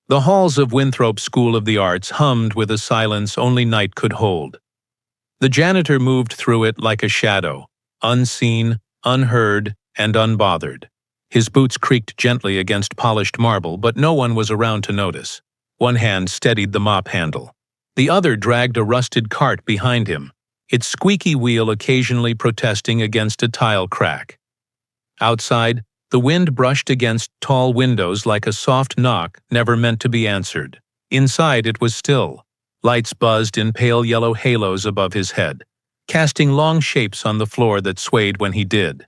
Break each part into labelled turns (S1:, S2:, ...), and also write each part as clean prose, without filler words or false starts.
S1: The halls of Winthrop's School of the Arts hummed with a silence only night could hold. The janitor moved through it like a shadow, unseen, unheard, and unbothered. His boots creaked gently against polished marble, but no one was around to notice. One hand steadied the mop handle. The other dragged a rusted cart behind him, its squeaky wheel occasionally protesting against a tile crack. Outside, the wind brushed against tall windows like a soft knock never meant to be answered. Inside it was still. Lights buzzed in pale yellow halos above his head, casting long shapes on the floor that swayed when he did.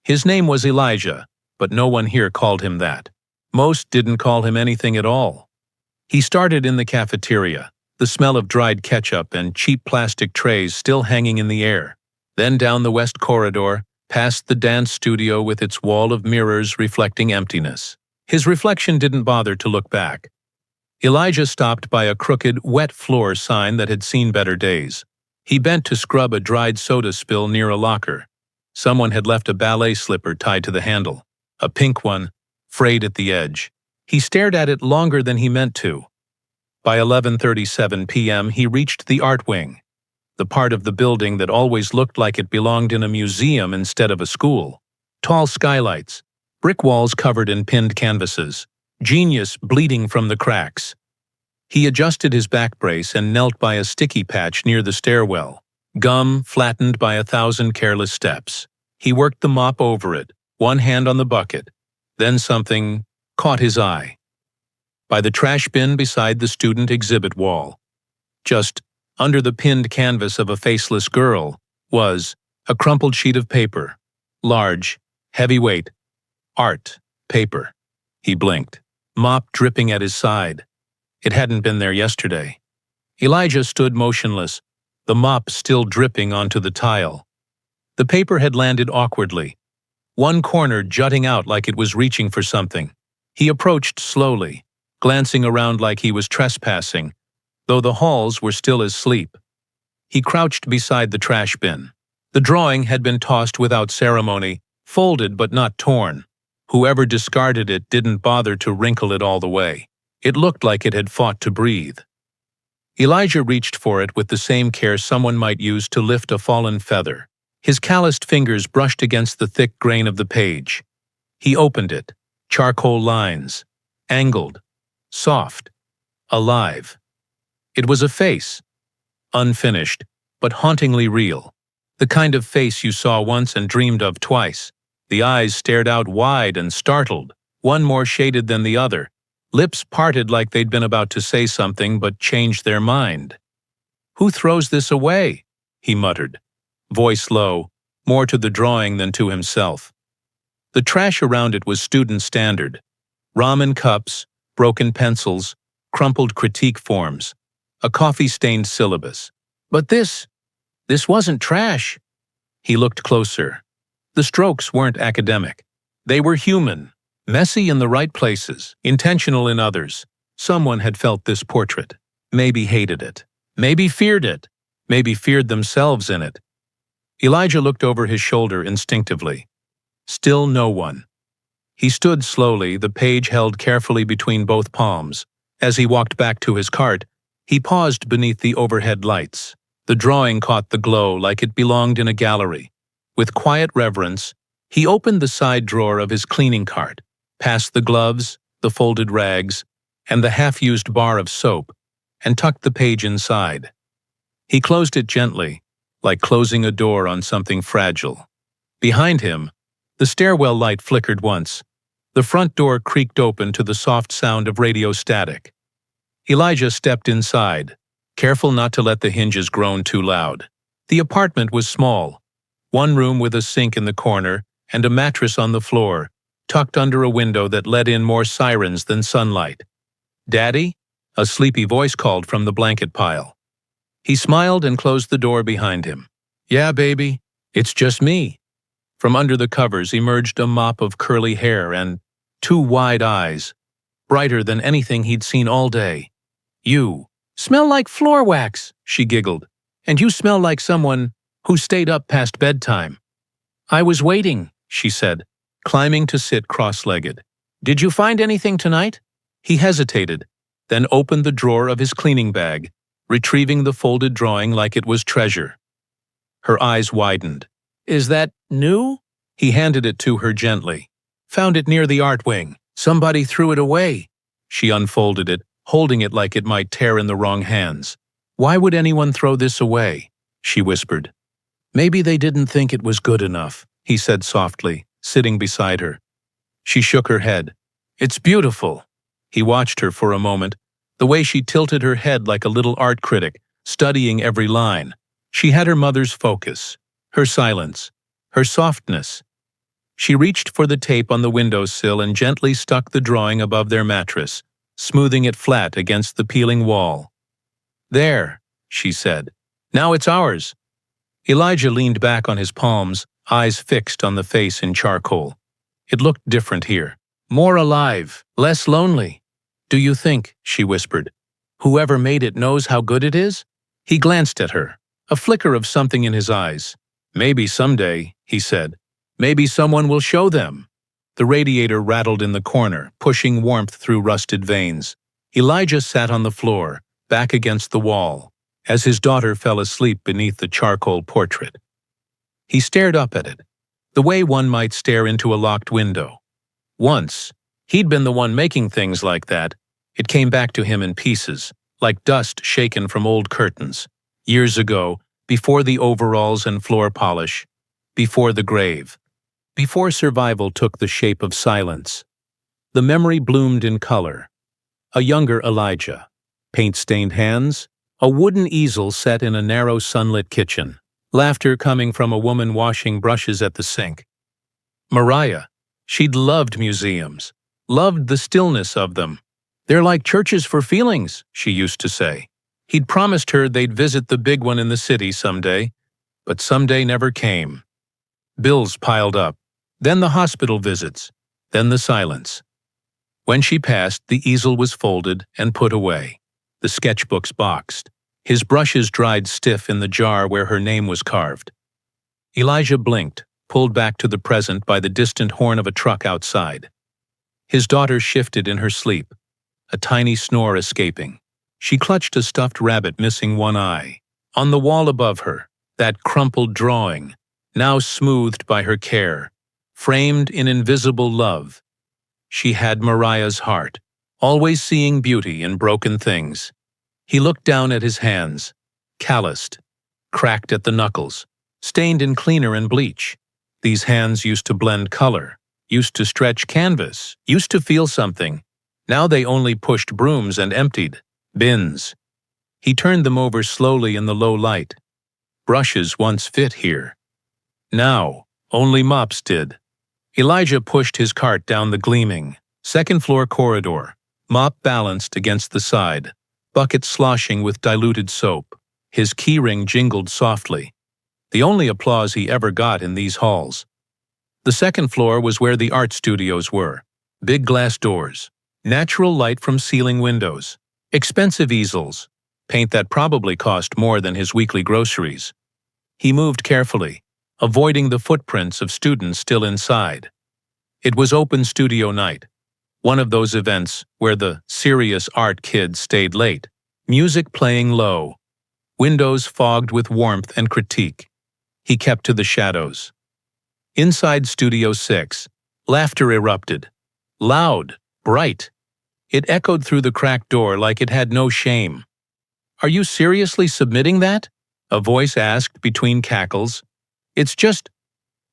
S1: His name was Elijah, but no one here called him that. Most didn't call him anything at all. He started in the cafeteria, the smell of dried ketchup and cheap plastic trays still hanging in the air. Then down the west corridor, past the dance studio with its wall of mirrors reflecting emptiness. His reflection didn't bother to look back. Elijah stopped by a crooked, wet floor sign that had seen better days. He bent to scrub a dried soda spill near a locker. Someone had left a ballet slipper tied to the handle, a pink one, frayed at the edge. He stared at it longer than he meant to. By 11:37 p.m. he reached the art wing, the part of the building that always looked like it belonged in a museum instead of a school. Tall skylights, brick walls covered in pinned canvases, genius bleeding from the cracks. He adjusted his back brace and knelt by a sticky patch near the stairwell, gum flattened by 1,000 careless steps. He worked the mop over it, one hand on the bucket. Then something caught his eye. By the trash bin beside the student exhibit wall, just under the pinned canvas of a faceless girl, was a crumpled sheet of paper. Large, heavyweight, art paper. He blinked, mop dripping at his side. It hadn't been there yesterday. Elijah stood motionless, the mop still dripping onto the tile. The paper had landed awkwardly, one corner jutting out like it was reaching for something. He approached slowly, glancing around like he was trespassing, though the halls were still asleep. He crouched beside the trash bin. The drawing had been tossed without ceremony, folded but not torn. Whoever discarded it didn't bother to wrinkle it all the way. It looked like it had fought to breathe. Elijah reached for it with the same care someone might use to lift a fallen feather. His calloused fingers brushed against the thick grain of the page. He opened it, charcoal lines, angled, soft, alive. It was a face, unfinished, but hauntingly real. The kind of face you saw once and dreamed of twice. The eyes stared out wide and startled, one more shaded than the other. Lips parted like they'd been about to say something but changed their mind. "Who throws this away?" he muttered, voice low, more to the drawing than to himself. The trash around it was student standard. Ramen cups, broken pencils, crumpled critique forms, a coffee-stained syllabus. But this wasn't trash. He looked closer. The strokes weren't academic. They were human, messy in the right places, intentional in others. Someone had felt this portrait, maybe hated it, maybe feared it, maybe feared themselves in it. Elijah looked over his shoulder instinctively. Still no one. He stood slowly, the page held carefully between both palms. As he walked back to his cart, he paused beneath the overhead lights. The drawing caught the glow like it belonged in a gallery. With quiet reverence, he opened the side drawer of his cleaning cart, past the gloves, the folded rags, and the half-used bar of soap, and tucked the page inside. He closed it gently, like closing a door on something fragile. Behind him, the stairwell light flickered once. The front door creaked open to the soft sound of radio static. Elijah stepped inside, careful not to let the hinges groan too loud. The apartment was small, one room with a sink in the corner and a mattress on the floor, tucked under a window that let in more sirens than sunlight. "Daddy?" a sleepy voice called from the blanket pile. He smiled and closed the door behind him. "Yeah, baby, it's just me." From under the covers emerged a mop of curly hair and 2 wide eyes, brighter than anything he'd seen all day. "You smell like floor wax," she giggled. "And you smell like someone who stayed up past bedtime." "I was waiting," she said, climbing to sit cross-legged. "Did you find anything tonight?" He hesitated, then opened the drawer of his cleaning bag, retrieving the folded drawing like it was treasure. Her eyes widened. "Is that new?" He handed it to her gently. "Found it near the art wing. Somebody threw it away." She unfolded it, holding it like it might tear in the wrong hands. "Why would anyone throw this away?" she whispered. "Maybe they didn't think it was good enough," he said softly, sitting beside her. She shook her head. "It's beautiful." He watched her for a moment, the way she tilted her head like a little art critic, studying every line. She had her mother's focus, her silence, her softness. She reached for the tape on the windowsill and gently stuck the drawing above their mattress, smoothing it flat against the peeling wall. "There," she said. "Now it's ours." Elijah leaned back on his palms, eyes fixed on the face in charcoal. It looked different here. More alive, less lonely. "Do you think," she whispered, "whoever made it knows how good it is?" He glanced at her, a flicker of something in his eyes. "Maybe someday," he said. "Maybe someone will show them." The radiator rattled in the corner, pushing warmth through rusted veins. Elijah sat on the floor, back against the wall, as his daughter fell asleep beneath the charcoal portrait. He stared up at it, the way one might stare into a locked window. Once, he'd been the one making things like that. It came back to him in pieces, like dust shaken from old curtains. Years ago, before the overalls and floor polish, before the grave, before survival took the shape of silence. The memory bloomed in color. A younger Elijah, paint-stained hands, a wooden easel set in a narrow sunlit kitchen, laughter coming from a woman washing brushes at the sink. Mariah, she'd loved museums, loved the stillness of them. "They're like churches for feelings," she used to say. He'd promised her they'd visit the big one in the city someday, but someday never came. Bills piled up, then the hospital visits, then the silence. When she passed, the easel was folded and put away, the sketchbooks boxed, his brushes dried stiff in the jar where her name was carved. Elijah blinked, pulled back to the present by the distant horn of a truck outside. His daughter shifted in her sleep, a tiny snore escaping. She clutched a stuffed rabbit missing one eye. On the wall above her, that crumpled drawing, now smoothed by her care, framed in invisible love. She had Mariah's heart, always seeing beauty in broken things. He looked down at his hands, calloused, cracked at the knuckles, stained in cleaner and bleach. These hands used to blend color, used to stretch canvas, used to feel something. Now they only pushed brooms and emptied bins. He turned them over slowly in the low light. Brushes once fit here. Now, only mops did. Elijah pushed his cart down the gleaming, second-floor corridor, mop balanced against the side, bucket sloshing with diluted soap. His keyring jingled softly, the only applause he ever got in these halls. The second floor was where the art studios were, big glass doors, natural light from ceiling windows, expensive easels, paint that probably cost more than his weekly groceries. He moved carefully, avoiding the footprints of students still inside. It was open studio night, one of those events where the serious art kids stayed late, music playing low, windows fogged with warmth and critique. He kept to the shadows. Inside Studio 6, laughter erupted, loud, bright. It echoed through the cracked door like it had no shame. "Are you seriously submitting that?" a voice asked between cackles. "It's just...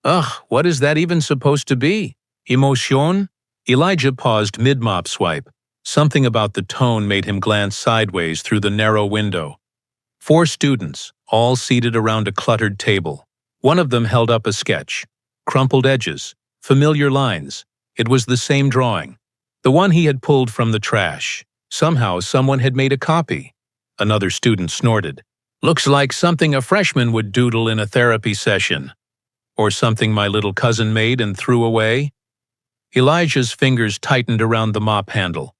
S1: Ugh, what is that even supposed to be? Emotion?" Elijah paused mid-mop swipe. Something about the tone made him glance sideways through the narrow window. 4 students, all seated around a cluttered table. One of them held up a sketch. Crumpled edges, familiar lines. It was the same drawing, the one he had pulled from the trash. Somehow someone had made a copy. Another student snorted. "Looks like something a freshman would doodle in a therapy session. Or something my little cousin made and threw away." Elijah's fingers tightened around the mop handle.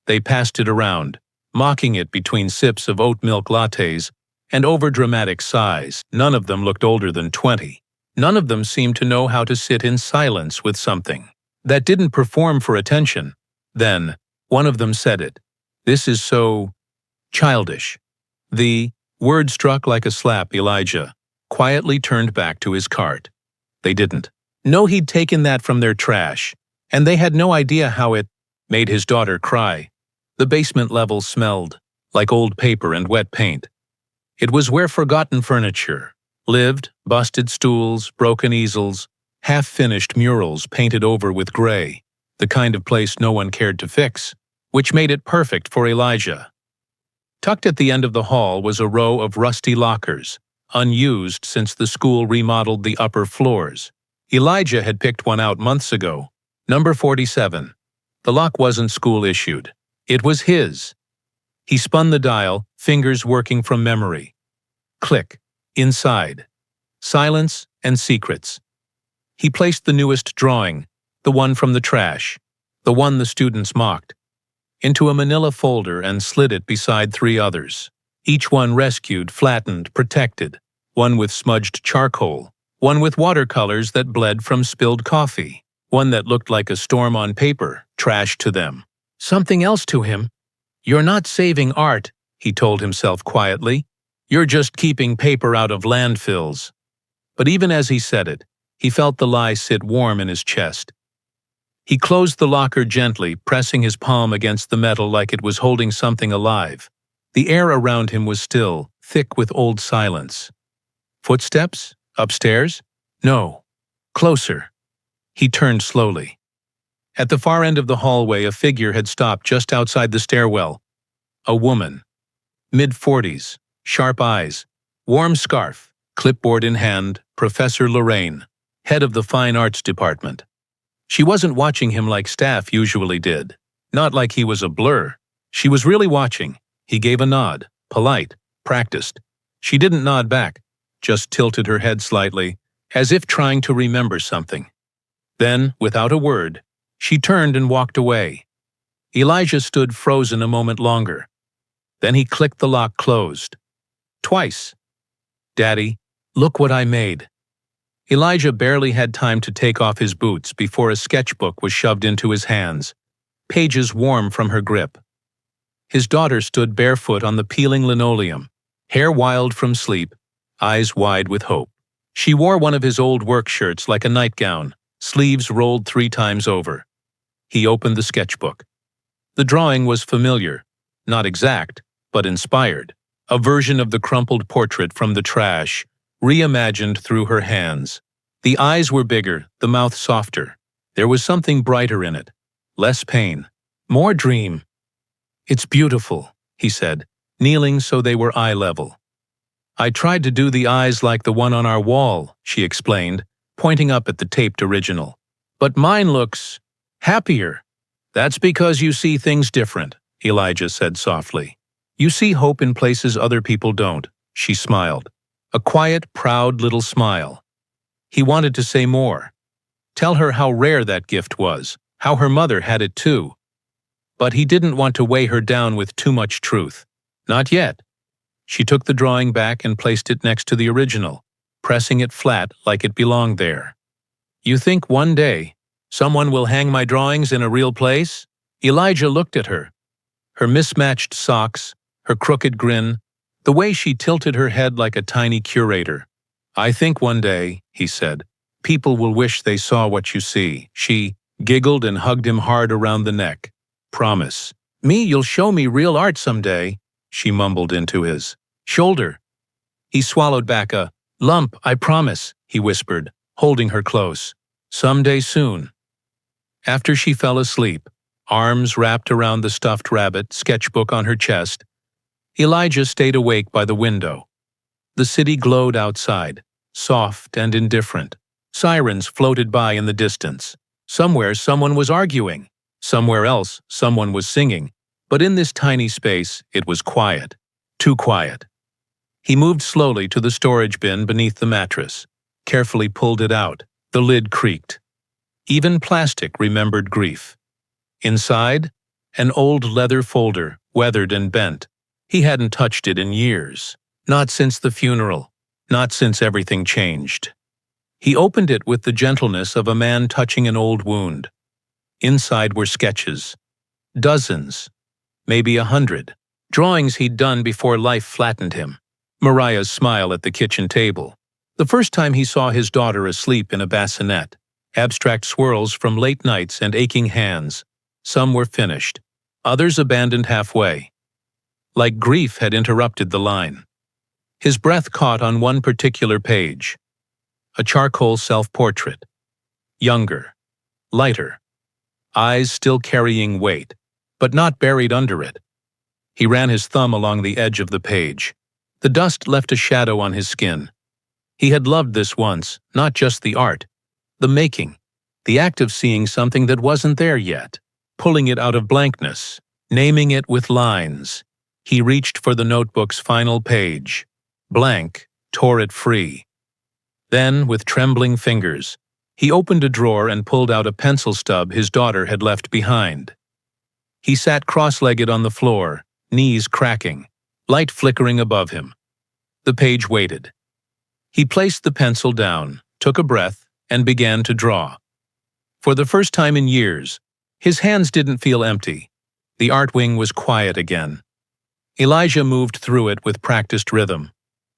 S1: They passed it around, mocking it between sips of oat milk lattes and overdramatic sighs. None of them looked older than 20. None of them seemed to know how to sit in silence with something that didn't perform for attention. Then, One of them said it. "This is so childish." The word struck like a slap Elijah quietly turned back to his cart. They didn't know he'd taken that from their trash, and they had no idea how it made his daughter cry. The basement level smelled like old paper and wet paint. It was where forgotten furniture lived, busted stools, broken easels, half-finished murals painted over with gray, the kind of place no one cared to fix, which made it perfect for Elijah. Tucked at the end of the hall was a row of rusty lockers, unused since the school remodeled the upper floors. Elijah had picked one out months ago, number 47. The lock wasn't school-issued. It was his. He spun the dial, fingers working from memory. Click. Inside. Silence and secrets. He placed the newest drawing, the one from the trash, the one the students mocked, into a manila folder and slid it beside 3 others. Each one rescued, flattened, protected, one with smudged charcoal, one with watercolors that bled from spilled coffee, one that looked like a storm on paper, trash to them. Something else to him. "You're not saving art," he told himself quietly. "You're just keeping paper out of landfills." But even as he said it, he felt the lie sit warm in his chest. He closed the locker gently, pressing his palm against the metal like it was holding something alive. The air around him was still, thick with old silence. Footsteps? Upstairs? No. Closer. He turned slowly. At the far end of the hallway, a figure had stopped just outside the stairwell. A woman. Mid-40s, sharp eyes, warm scarf, clipboard in hand, Professor Lorraine, head of the Fine Arts Department. She wasn't watching him like staff usually did. Not like he was a blur. She was really watching. He gave a nod, polite, practiced. She didn't nod back, just tilted her head slightly, as if trying to remember something. Then, without a word, she turned and walked away. Elijah stood frozen a moment longer. Then he clicked the lock closed. Twice. "Daddy, look what I made." Elijah barely had time to take off his boots before a sketchbook was shoved into his hands, pages warm from her grip. His daughter stood barefoot on the peeling linoleum, hair wild from sleep, eyes wide with hope. She wore one of his old work shirts like a nightgown, sleeves rolled 3 times over. He opened the sketchbook. The drawing was familiar, not exact, but inspired. A version of the crumpled portrait from the trash, reimagined through her hands. The eyes were bigger, the mouth softer. There was something brighter in it. Less pain. More dream. "It's beautiful," he said, kneeling so they were eye level. "I tried to do the eyes like the one on our wall," she explained, pointing up at the taped original. "But mine looks happier." "That's because you see things different," Elijah said softly. "You see hope in places other people don't," she smiled. A quiet, proud little smile. He wanted to say more. Tell her how rare that gift was, how her mother had it too. But he didn't want to weigh her down with too much truth. Not yet. She took the drawing back and placed it next to the original, pressing it flat like it belonged there. "You think one day someone will hang my drawings in a real place?" Elijah looked at her. Her mismatched socks, her crooked grin, the way she tilted her head like a tiny curator. "I think one day," he said, "people will wish they saw what you see." She giggled and hugged him hard around the neck. "Promise. Me, you'll show me real art someday," she mumbled into his shoulder. He swallowed back a lump. "I promise," he whispered, holding her close. "Someday soon." After she fell asleep, arms wrapped around the stuffed rabbit, sketchbook on her chest, Elijah stayed awake by the window. The city glowed outside, soft and indifferent. Sirens floated by in the distance. Somewhere someone was arguing. Somewhere else someone was singing. But in this tiny space, it was quiet. Too quiet. He moved slowly to the storage bin beneath the mattress, carefully pulled it out. The lid creaked. Even plastic remembered grief. Inside, an old leather folder, weathered and bent. He hadn't touched it in years. Not since the funeral. Not since everything changed. He opened it with the gentleness of a man touching an old wound. Inside were sketches. Dozens, maybe 100. Drawings he'd done before life flattened him. Mariah's smile at the kitchen table. The first time he saw his daughter asleep in a bassinet. Abstract swirls from late nights and aching hands. Some were finished. Others abandoned halfway. Like grief had interrupted the line. His breath caught on one particular page. A charcoal self-portrait. Younger. Lighter. Eyes still carrying weight, but not buried under it. He ran his thumb along the edge of the page. The dust left a shadow on his skin. He had loved this once, not just the art. The making. The act of seeing something that wasn't there yet. Pulling it out of blankness. Naming it with lines. He reached for the notebook's final page. Blank, tore it free. Then, with trembling fingers, he opened a drawer and pulled out a pencil stub his daughter had left behind. He sat cross-legged on the floor, knees cracking, light flickering above him. The page waited. He placed the pencil down, took a breath, and began to draw. For the first time in years, his hands didn't feel empty. The art wing was quiet again. Elijah moved through it with practiced rhythm.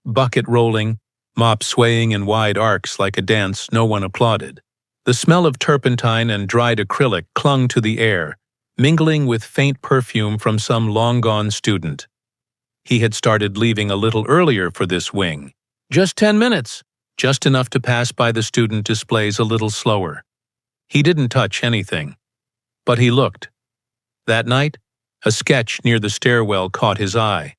S1: Bucket rolling, mop swaying in wide arcs like a dance no one applauded. The smell of turpentine and dried acrylic clung to the air, mingling with faint perfume from some long-gone student. He had started leaving a little earlier for this wing. Just 10 minutes, just enough to pass by the student displays a little slower. He didn't touch anything, but he looked. That night, a sketch near the stairwell caught his eye.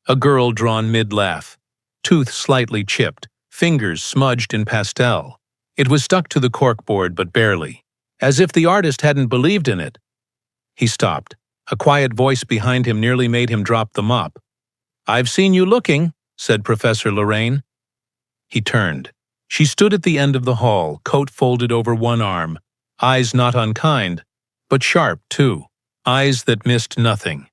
S1: A girl drawn mid-laugh, tooth slightly chipped, fingers smudged in pastel. It was stuck to the corkboard but barely, as if the artist hadn't believed in it. He stopped. A quiet voice behind him nearly made him drop the mop. "I've seen you looking," said Professor Lorraine. He turned. She stood at the end of the hall, coat folded over one arm, eyes not unkind, but sharp too, eyes that missed nothing.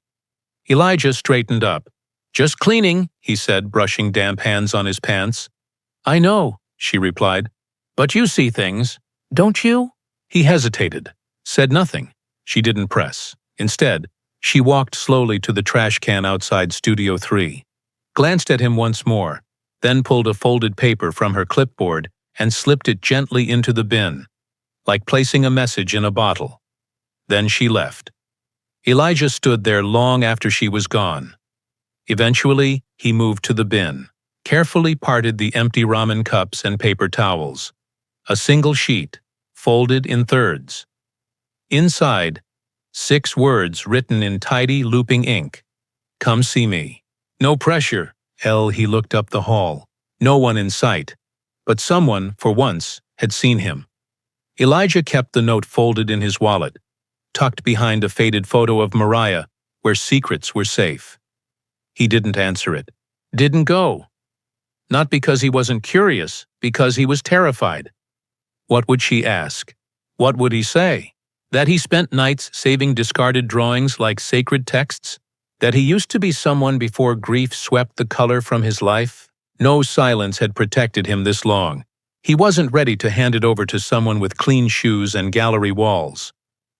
S1: Elijah straightened up. "Just cleaning," he said, brushing damp hands on his pants. "I know," she replied, "but you see things, don't you?" He hesitated, said nothing. She didn't press. Instead, she walked slowly to the trash can outside Studio 3, glanced at him once more, then pulled a folded paper from her clipboard and slipped it gently into the bin, like placing a message in a bottle. Then she left. Elijah stood there long after she was gone. Eventually, he moved to the bin, carefully parted the empty ramen cups and paper towels. A single sheet, folded in thirds. Inside, 6 words written in tidy, looping ink. "Come see me." No pressure. He looked up the hall. No one in sight. But someone, for once, had seen him. Elijah kept the note folded in his wallet, tucked behind a faded photo of Mariah, where secrets were safe. He didn't answer it. Didn't go. Not because he wasn't curious, because he was terrified. What would she ask? What would he say? That he spent nights saving discarded drawings like sacred texts? That he used to be someone before grief swept the color from his life? No silence had protected him this long. He wasn't ready to hand it over to someone with clean shoes and gallery walls.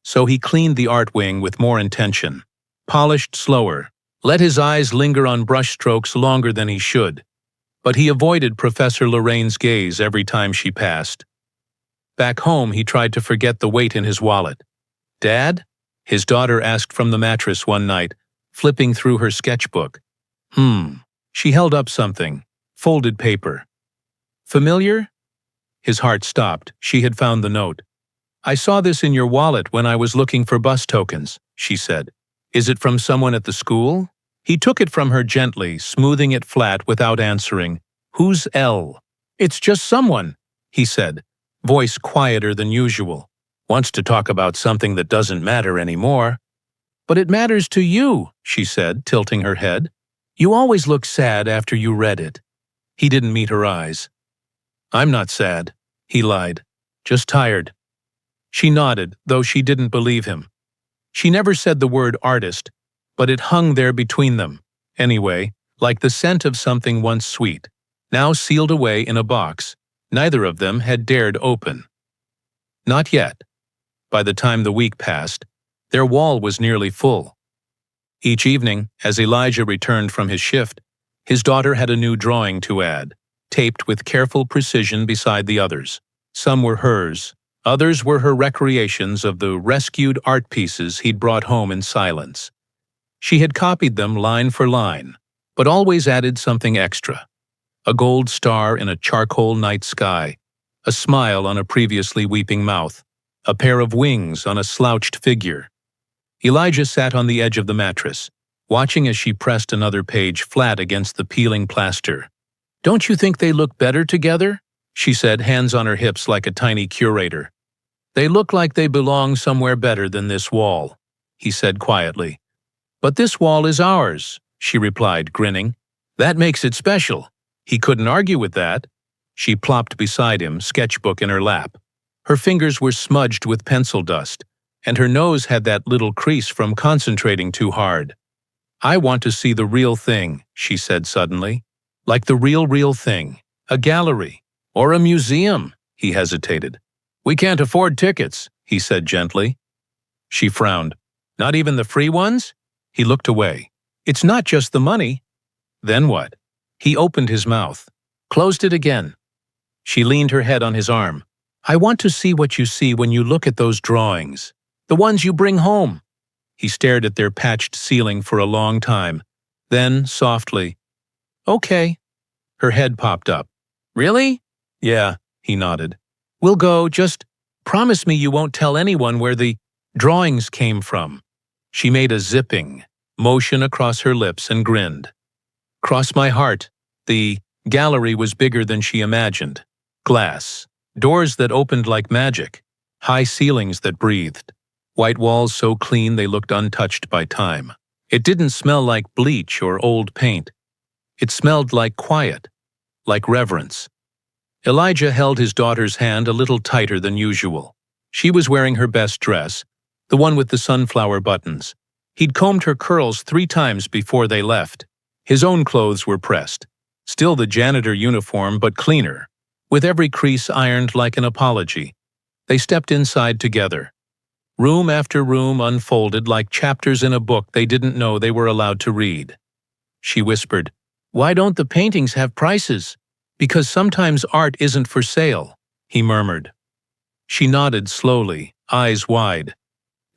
S1: So he cleaned the art wing with more intention, polished slower, let his eyes linger on brushstrokes longer than he should. But he avoided Professor Lorraine's gaze every time she passed. Back home, he tried to forget the weight in his wallet. "Dad?" his daughter asked from the mattress one night, flipping through her sketchbook. She held up something, folded paper. "Familiar?" His heart stopped. She had found the note. "I saw this in your wallet when I was looking for bus tokens," she said. "Is it from someone at the school?" He took it from her gently, smoothing it flat without answering. "Who's L?" "It's just someone," he said, voice quieter than usual. "Wants to talk about something that doesn't matter anymore." "But it matters to you," she said, tilting her head. "You always look sad after you read it." He didn't meet her eyes. "I'm not sad," he lied. "Just tired." She nodded, though she didn't believe him. She never said the word artist, but it hung there between them, anyway, like the scent of something once sweet, now sealed away in a box neither of them had dared open. Not yet. By the time the week passed, Their wall was nearly full. Each evening, as Elijah returned from his shift, his daughter had a new drawing to add, taped with careful precision beside the others. Some were hers, others were her recreations of the rescued art pieces he'd brought home in silence. She had copied them line for line, but always added something extra. A gold star in a charcoal night sky, a smile on a previously weeping mouth, a pair of wings on a slouched figure. Elijah sat on the edge of the mattress, watching as she pressed another page flat against the peeling plaster. "Don't you think they look better together?" she said, hands on her hips like a tiny curator. "They look like they belong somewhere better than this wall," he said quietly. "But this wall is ours," she replied, grinning. "That makes it special." He couldn't argue with that. She plopped beside him, sketchbook in her lap. Her fingers were smudged with pencil dust, and her nose had that little crease from concentrating too hard. "I want to see the real thing," she said suddenly. "Like the real thing. A gallery. Or a museum," he hesitated. "We can't afford tickets," he said gently. She frowned. "Not even the free ones?" He looked away. "It's not just the money." "Then what?" He opened his mouth, closed it again. She leaned her head on his arm. "I want to see what you see when you look at those drawings. The ones you bring home." He stared at their patched ceiling for a long time. Then, softly, "Okay." Her head popped up. "Really?" "Yeah," he nodded. "We'll go, just promise me you won't tell anyone where the drawings came from." She made a zipping motion across her lips and grinned. "Cross my heart." The gallery was bigger than she imagined. Glass, doors that opened like magic, high ceilings that breathed, white walls so clean they looked untouched by time. It didn't smell like bleach or old paint. It smelled like quiet, like reverence. Elijah held his daughter's hand a little tighter than usual. She was wearing her best dress, the one with the sunflower buttons. He'd combed her curls 3 times before they left. His own clothes were pressed. Still the janitor uniform, but cleaner, with every crease ironed like an apology. They stepped inside together. Room after room unfolded like chapters in a book they didn't know they were allowed to read. She whispered, "Why don't the paintings have prices?" "Because sometimes art isn't for sale," he murmured. She nodded slowly, eyes wide.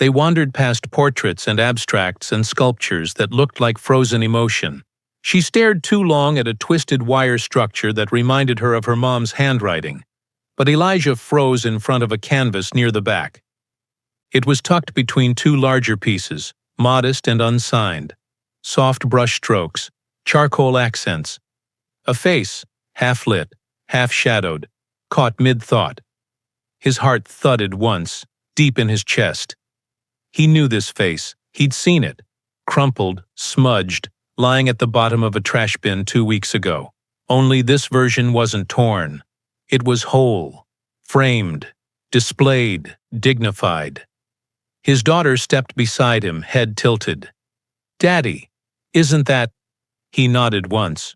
S1: They wandered past portraits and abstracts and sculptures that looked like frozen emotion. She stared too long at a twisted wire structure that reminded her of her mom's handwriting, but Elijah froze in front of a canvas near the back. It was tucked between 2 larger pieces, modest and unsigned. Soft brush strokes, charcoal accents. A face, half lit, half shadowed, caught mid-thought. His heart thudded once, deep in his chest. He knew this face, he'd seen it, crumpled, smudged, lying at the bottom of a trash bin 2 weeks ago. Only this version wasn't torn. It was whole, framed, displayed, dignified. His daughter stepped beside him, head tilted. "Daddy, isn't that—" He nodded once.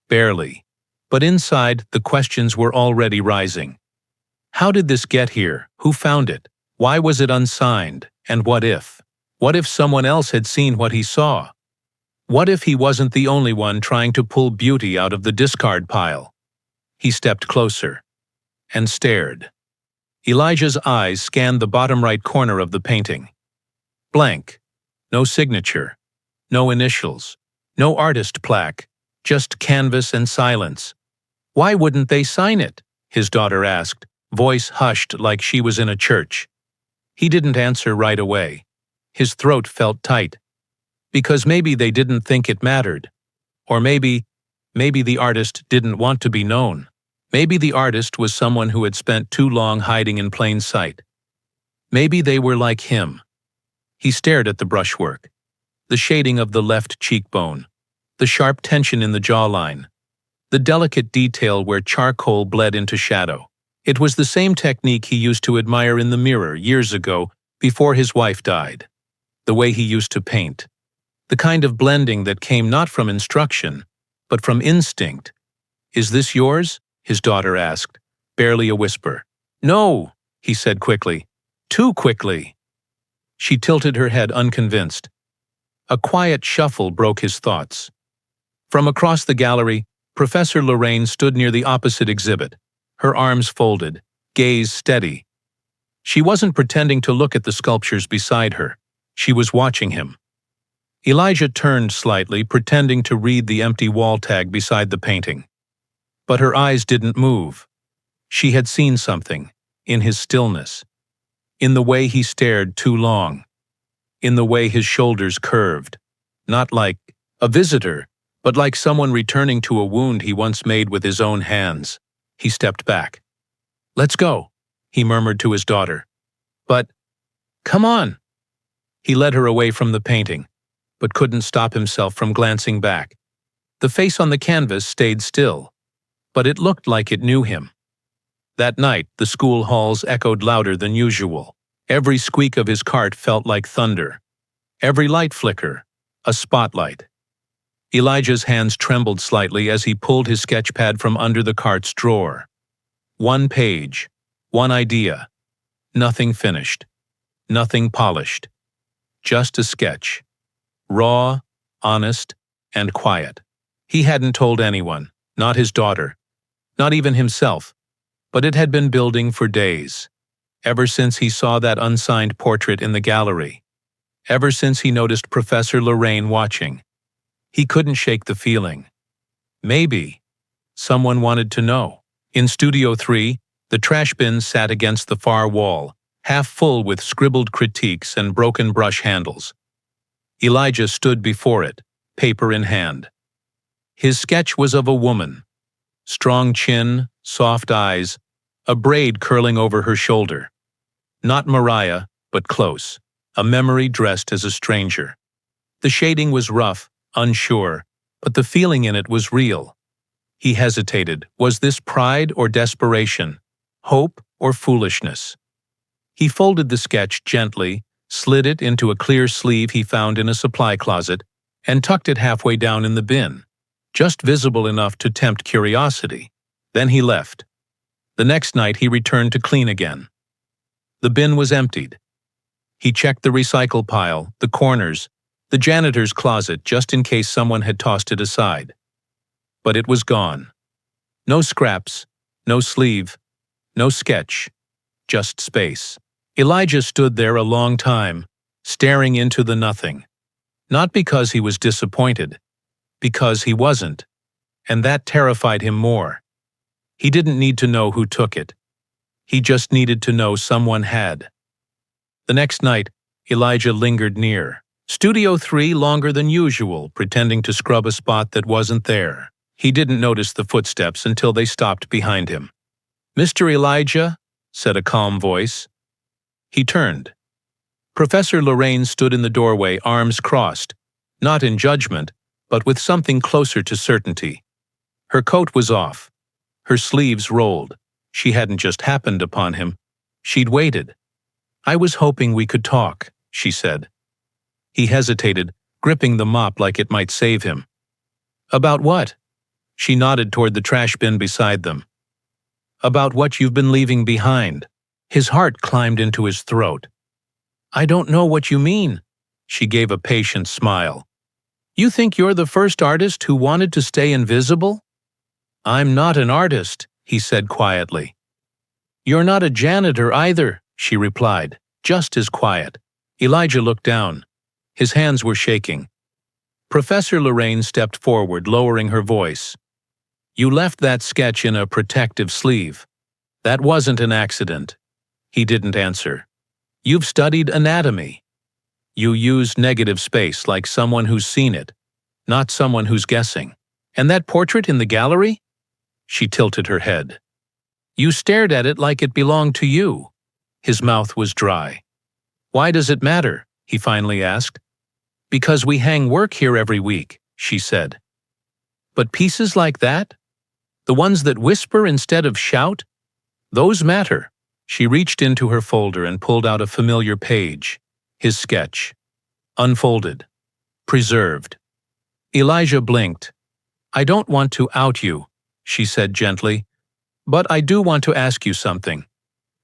S1: Barely. But inside, the questions were already rising. How did this get here? Who found it? Why was it unsigned? And what if? What if someone else had seen what he saw? What if he wasn't the only one trying to pull beauty out of the discard pile? He stepped closer and stared. Elijah's eyes scanned the bottom right corner of the painting. Blank. No signature. No initials. No artist plaque. Just canvas and silence. "Why wouldn't they sign it?" his daughter asked, voice hushed like she was in a church. He didn't answer right away. His throat felt tight. Because maybe they didn't think it mattered. Or maybe the artist didn't want to be known. Maybe the artist was someone who had spent too long hiding in plain sight. Maybe they were like him. He stared at the brushwork, the shading of the left cheekbone, the sharp tension in the jawline, the delicate detail where charcoal bled into shadow. It was the same technique he used to admire in the mirror years ago, before his wife died. The way he used to paint. The kind of blending that came not from instruction, but from instinct. "Is this yours?" his daughter asked, barely a whisper. "No," he said quickly. Too quickly. She tilted her head unconvinced. A quiet shuffle broke his thoughts. From across the gallery, Professor Lorraine stood near the opposite exhibit, her arms folded, gaze steady. She wasn't pretending to look at the sculptures beside her. She was watching him. Elijah turned slightly, pretending to read the empty wall tag beside the painting. But her eyes didn't move. She had seen something, in his stillness. In the way he stared too long. In the way his shoulders curved. Not like a visitor, but like someone returning to a wound he once made with his own hands. He stepped back. "Let's go," he murmured to his daughter. "But, come on." He led her away from the painting, but couldn't stop himself from glancing back. The face on the canvas stayed still, but it looked like it knew him. That night, the school halls echoed louder than usual. Every squeak of his cart felt like thunder. Every light flicker, a spotlight. Elijah's hands trembled slightly as he pulled his sketchpad from under the cart's drawer. One page, one idea. Nothing finished. Nothing polished. Just a sketch. Raw, honest, and quiet. He hadn't told anyone, not his daughter, not even himself, but it had been building for days. Ever since he saw that unsigned portrait in the gallery. Ever since he noticed Professor Lorraine watching. He couldn't shake the feeling. Maybe someone wanted to know. In Studio 3, the trash bin sat against the far wall, half full with scribbled critiques and broken brush handles. Elijah stood before it, paper in hand. His sketch was of a woman. Strong chin, soft eyes, a braid curling over her shoulder. Not Mariah, but close. A memory dressed as a stranger. The shading was rough, unsure, but the feeling in it was real. He hesitated. Was this pride or desperation? Hope or foolishness? He folded the sketch gently, slid it into a clear sleeve he found in a supply closet, and tucked it halfway down in the bin, just visible enough to tempt curiosity. Then he left. The next night he returned to clean again. The bin was emptied. He checked the recycle pile, the corners, the janitor's closet just in case someone had tossed it aside. But it was gone. No scraps, no sleeve, no sketch, just space. Elijah stood there a long time, staring into the nothing. Not because he was disappointed, because he wasn't, and that terrified him more. He didn't need to know who took it. He just needed to know someone had. The next night, Elijah lingered near. Studio 3 longer than usual, pretending to scrub a spot that wasn't there. He didn't notice the footsteps until they stopped behind him. "Mr. Elijah," said a calm voice. He turned. Professor Lorraine stood in the doorway, arms crossed, not in judgment, but with something closer to certainty. Her coat was off. Her sleeves rolled. She hadn't just happened upon him. She'd waited. "I was hoping we could talk," she said. He hesitated, gripping the mop like it might save him. "About what?" She nodded toward the trash bin beside them. "About what you've been leaving behind." His heart climbed into his throat. "I don't know what you mean." She gave a patient smile. "You think you're the first artist who wanted to stay invisible?" "I'm not an artist," he said quietly. "You're not a janitor either," she replied, just as quiet. Elijah looked down. His hands were shaking. Professor Lorraine stepped forward, lowering her voice. "You left that sketch in a protective sleeve. That wasn't an accident." He didn't answer. "You've studied anatomy. You use negative space like someone who's seen it, not someone who's guessing. And that portrait in the gallery?" She tilted her head. "You stared at it like it belonged to you." His mouth was dry. "Why does it matter?" he finally asked. "Because we hang work here every week," she said. "But pieces like that? The ones that whisper instead of shout? Those matter." She reached into her folder and pulled out a familiar page. His sketch. Unfolded. Preserved. Elijah blinked. "I don't want to out you," she said gently, "but I do want to ask you something."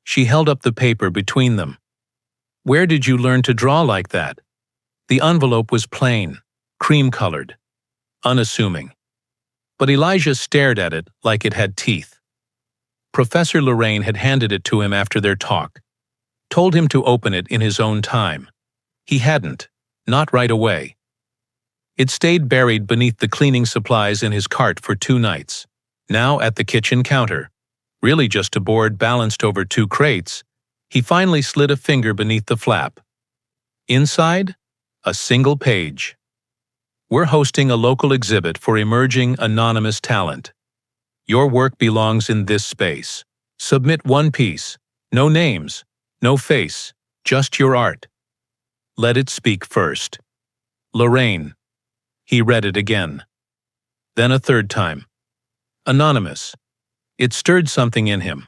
S1: She held up the paper between them. Where did you learn to draw like that? The envelope was plain, cream-colored, unassuming. But Elijah stared at it like it had teeth. Professor Lorraine had handed it to him after their talk, told him to open it in his own time. He hadn't, not right away. It stayed buried beneath the cleaning supplies in his cart for 2 nights. Now at the kitchen counter, really just a board balanced over 2 crates, he finally slid a finger beneath the flap. Inside, a single page. We're hosting a local exhibit for emerging anonymous talent. Your work belongs in this space. Submit 1 piece. No names, no face, just your art. Let it speak first. Lorraine. He read it again. Then a 3rd time. Anonymous. It stirred something in him.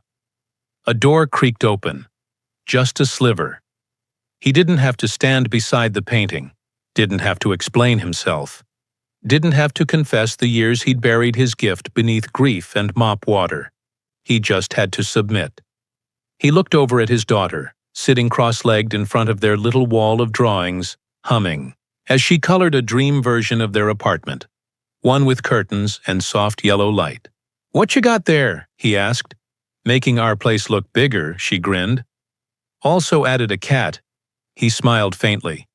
S1: A door creaked open. Just a sliver. He didn't have to stand beside the painting, didn't have to explain himself, didn't have to confess the years he'd buried his gift beneath grief and mop water. He just had to submit. He looked over at his daughter, sitting cross-legged in front of their little wall of drawings, humming, as she colored a dream version of their apartment, one with curtains and soft yellow light. "What you got there?" he asked. "Making our place look bigger," she grinned. "Also added a cat." He smiled faintly.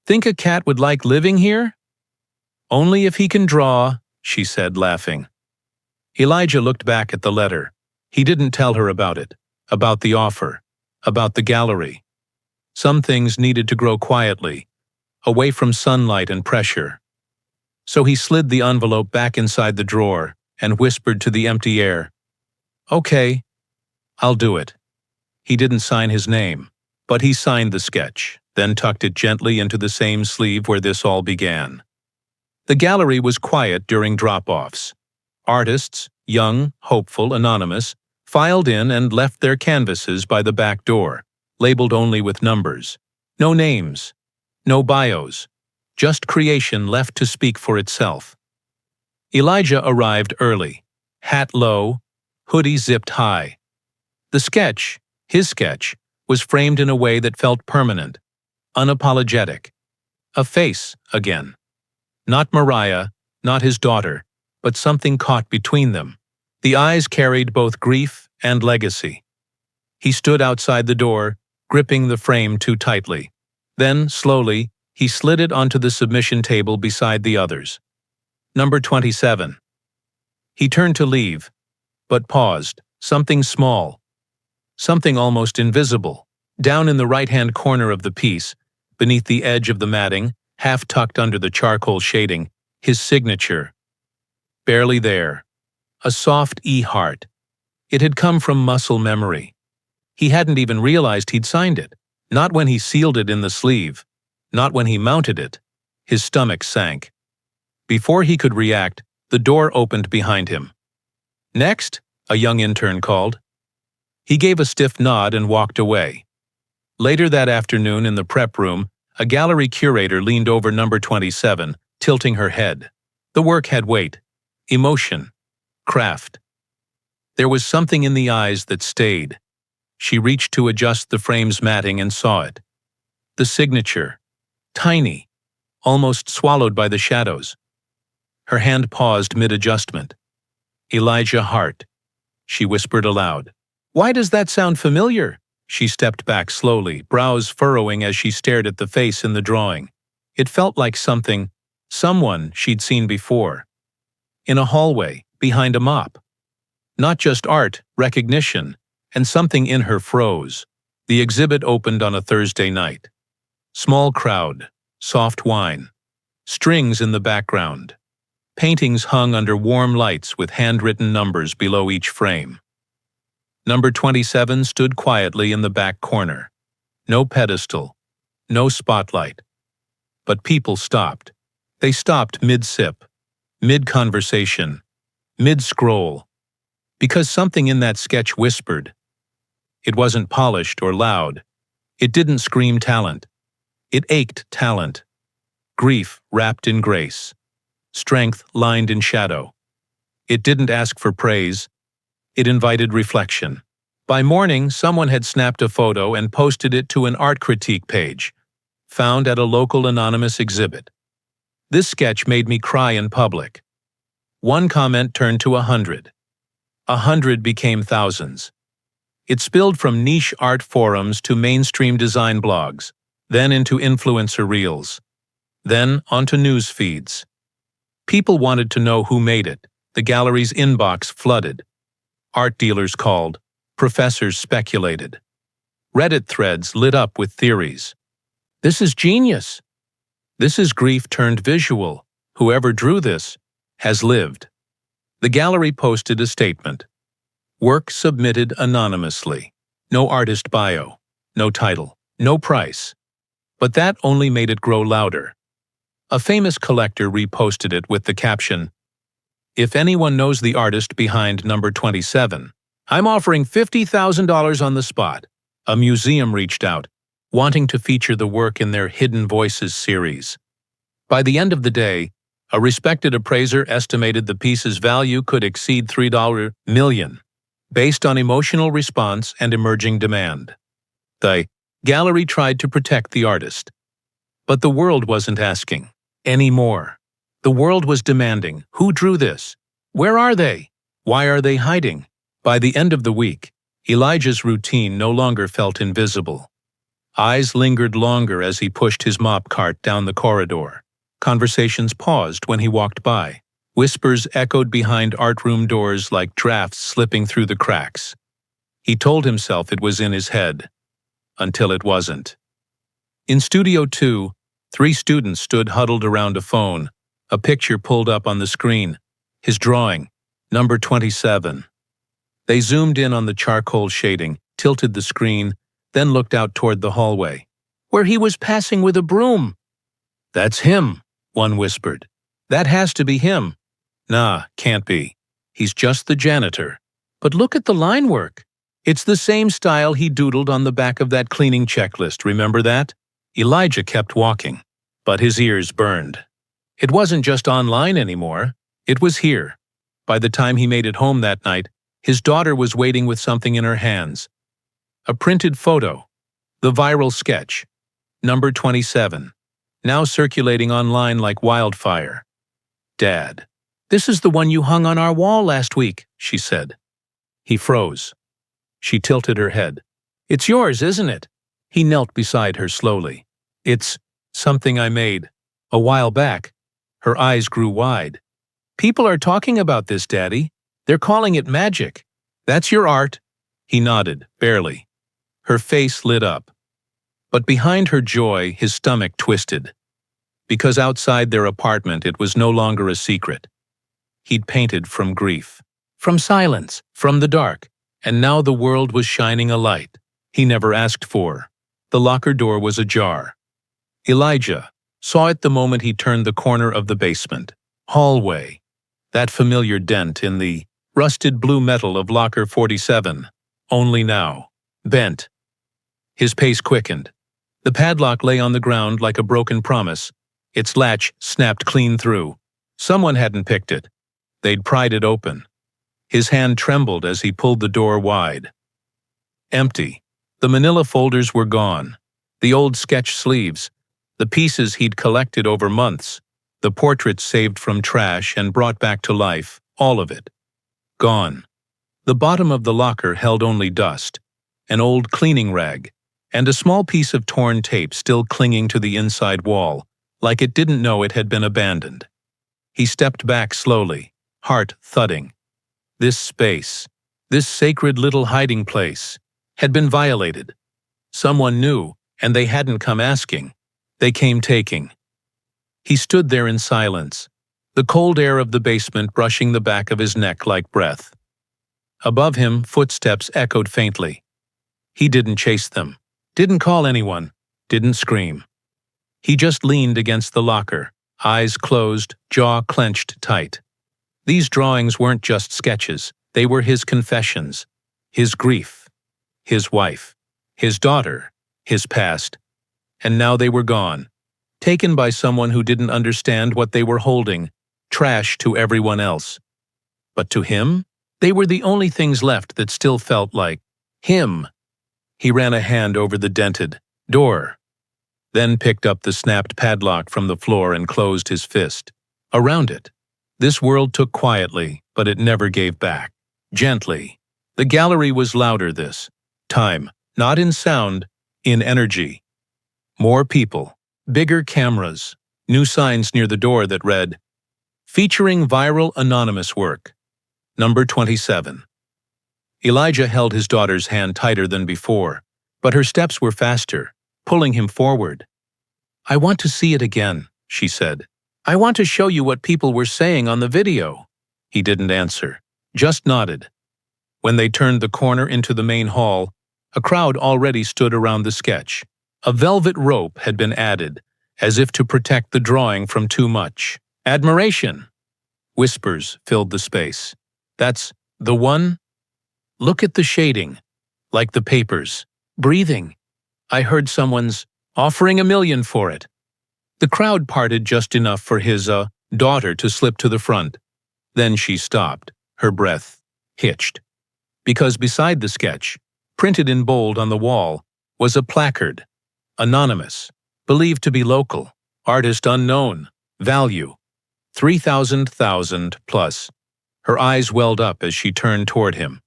S1: "Think a cat would like living here?" "Only if he can draw," she said, laughing. Elijah looked back at the letter. He didn't tell her about it, about the offer, about the gallery. Some things needed to grow quietly, away from sunlight and pressure. So he slid the envelope back inside the drawer and whispered to the empty air, "Okay, I'll do it." He didn't sign his name, but he signed the sketch, then tucked it gently into the same sleeve where this all began. The gallery was quiet during drop-offs. Artists, young, hopeful, anonymous, filed in and left their canvases by the back door, labeled only with numbers. No names, no bios, just creation left to speak for itself. Elijah arrived early, hat low, hoodie zipped high. The sketch, his sketch, was framed in a way that felt permanent, unapologetic. A face, again. Not Mariah, not his daughter, but something caught between them. The eyes carried both grief and legacy. He stood outside the door, gripping the frame too tightly. Then, slowly, he slid it onto the submission table beside the others. Number 27. He turned to leave, but paused. Something small, something almost invisible, down in the right-hand corner of the piece, beneath the edge of the matting, half tucked under the charcoal shading, his signature. Barely there. A soft E-heart. It had come from muscle memory. He hadn't even realized he'd signed it. Not when he sealed it in the sleeve. Not when he mounted it. His stomach sank. Before he could react, the door opened behind him. "Next," a young intern called. He gave a stiff nod and walked away. Later that afternoon in the prep room, a gallery curator leaned over number 27, tilting her head. The work had weight, emotion, craft. There was something in the eyes that stayed. She reached to adjust the frame's matting and saw it. The signature, tiny, almost swallowed by the shadows. Her hand paused mid-adjustment. "Elijah Hart," she whispered aloud. "Why does that sound familiar?" She stepped back slowly, brows furrowing as she stared at the face in the drawing. It felt like someone she'd seen before. In a hallway, behind a mop. Not just art, recognition, and something in her froze. The exhibit opened on a Thursday night. Small crowd, soft wine, strings in the background. Paintings hung under warm lights with handwritten numbers below each frame. Number 27 stood quietly in the back corner. No pedestal, no spotlight. But people stopped. They stopped mid-sip, mid-conversation, mid-scroll. Because something in that sketch whispered. It wasn't polished or loud. It didn't scream talent. It ached talent. Grief wrapped in grace. Strength lined in shadow. It didn't ask for praise. It invited reflection. By morning, someone had snapped a photo and posted it to an art critique page, found at a local anonymous exhibit. This sketch made me cry in public. One comment turned to 100. 100 became thousands. It spilled from niche art forums to mainstream design blogs, then into influencer reels, then onto news feeds. People wanted to know who made it. The gallery's inbox flooded. Art dealers called. Professors speculated. Reddit threads lit up with theories. This is genius. This is grief turned visual. Whoever drew this has lived. The gallery posted a statement. Work submitted anonymously. No artist bio, no title, no price. But that only made it grow louder. A famous collector reposted it with the caption, "If anyone knows the artist behind number 27, I'm offering $50,000 on the spot." A museum reached out, wanting to feature the work in their Hidden Voices series. By the end of the day, a respected appraiser estimated the piece's value could exceed $3 million, based on emotional response and emerging demand. The gallery tried to protect the artist. But the world wasn't asking anymore. The world was demanding, who drew this? Where are they? Why are they hiding? By the end of the week, Elijah's routine no longer felt invisible. Eyes lingered longer as he pushed his mop cart down the corridor. Conversations paused when he walked by. Whispers echoed behind art room doors like drafts slipping through the cracks. He told himself it was in his head, until it wasn't. In Studio 2, 3 students stood huddled around a phone, a picture pulled up on the screen, his drawing, number 27. They zoomed in on the charcoal shading, tilted the screen, then looked out toward the hallway, where he was passing with a broom. "That's him," one whispered. "That has to be him." "Nah, can't be. He's just the janitor." "But look at the line work. It's the same style he doodled on the back of that cleaning checklist, remember that?" Elijah kept walking, but his ears burned. It wasn't just online anymore. It was here. By the time he made it home that night, his daughter was waiting with something in her hands. A printed photo. The viral sketch. Number 27. Now circulating online like wildfire. "Dad, this is the one you hung on our wall last week," she said. He froze. She tilted her head. "It's yours, isn't it?" He knelt beside her slowly. "It's something I made a while back." Her eyes grew wide. "People are talking about this, Daddy. They're calling it magic." "That's your art." He nodded, barely. Her face lit up. But behind her joy, his stomach twisted. Because outside their apartment, it was no longer a secret. He'd painted from grief, from silence, from the dark, and now the world was shining a light he never asked for. The locker door was ajar. Elijah saw it the moment he turned the corner of the basement. Hallway. That familiar dent in the rusted blue metal of locker 47, only now bent. His pace quickened. The padlock lay on the ground like a broken promise. Its latch snapped clean through. Someone hadn't picked it. They'd pried it open. His hand trembled as he pulled the door wide. Empty. The manila folders were gone. The old sketch sleeves. The pieces he'd collected over months. The portraits saved from trash and brought back to life. All of it. Gone. The bottom of the locker held only dust, an old cleaning rag, and a small piece of torn tape still clinging to the inside wall, like it didn't know it had been abandoned. He stepped back slowly, heart thudding. This space, this sacred little hiding place, had been violated. Someone knew, and they hadn't come asking. They came taking. He stood there in silence, the cold air of the basement brushing the back of his neck like breath. Above him, footsteps echoed faintly. He didn't chase them, didn't call anyone, didn't scream. He just leaned against the locker, eyes closed, jaw clenched tight. These drawings weren't just sketches, they were his confessions, his grief, his wife, his daughter, his past. And now they were gone, taken by someone who didn't understand what they were holding, trash to everyone else. But to him, they were the only things left that still felt like Him. He ran a hand over the dented door, then picked up the snapped padlock from the floor and closed his fist. Around it, this world took quietly, but it never gave back. Gently. The gallery was louder this time, not in sound, in energy. More people, bigger cameras, new signs near the door that read, "Featuring viral anonymous work. Number 27. Elijah held his daughter's hand tighter than before, but her steps were faster, pulling him forward. "I want to see it again," she said. "I want to show you what people were saying on the video." He didn't answer, just nodded. When they turned the corner into the main hall, a crowd already stood around the sketch. A velvet rope had been added, as if to protect the drawing from too much admiration. Whispers filled the space. "That's the one? Look at the shading, like the papers, breathing. I heard someone's offering $1 million for it." The crowd parted just enough for his daughter to slip to the front. Then she stopped, her breath hitched. Because beside the sketch, printed in bold on the wall, was a placard. Anonymous, believed to be local, artist unknown, value, 3,000 plus. Her eyes welled up as she turned toward him.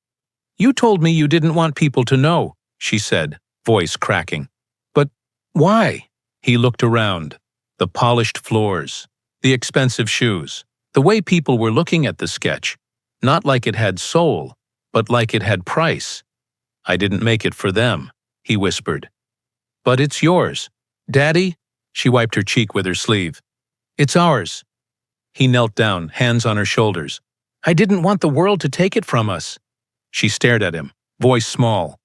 S1: "You told me you didn't want people to know," she said, voice cracking. "But why?" He looked around. The polished floors, the expensive shoes, the way people were looking at the sketch, not like it had soul, but like it had price. "I didn't make it for them," he whispered. "But it's yours. Daddy?" She wiped her cheek with her sleeve. "It's ours." He knelt down, hands on her shoulders. "I didn't want the world to take it from us." She stared at him, voice small.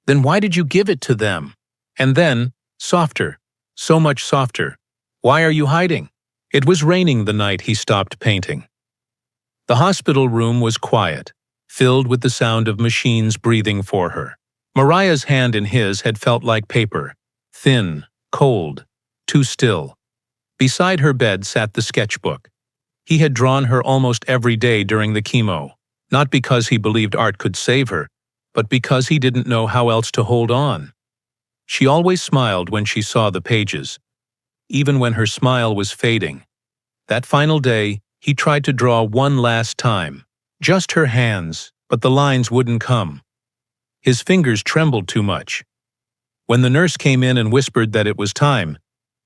S1: "Then why did you give it to them?" And then, softer, so much softer. "Why are you hiding?" It was raining the night he stopped painting. The hospital room was quiet, filled with the sound of machines breathing for her. Mariah's hand in his had felt like paper, thin, cold, too still. Beside her bed sat the sketchbook. He had drawn her almost every day during the chemo, not because he believed art could save her, but because he didn't know how else to hold on. She always smiled when she saw the pages, even when her smile was fading. That final day, he tried to draw one last time. Just her hands, but the lines wouldn't come. His fingers trembled too much. When the nurse came in and whispered that it was time,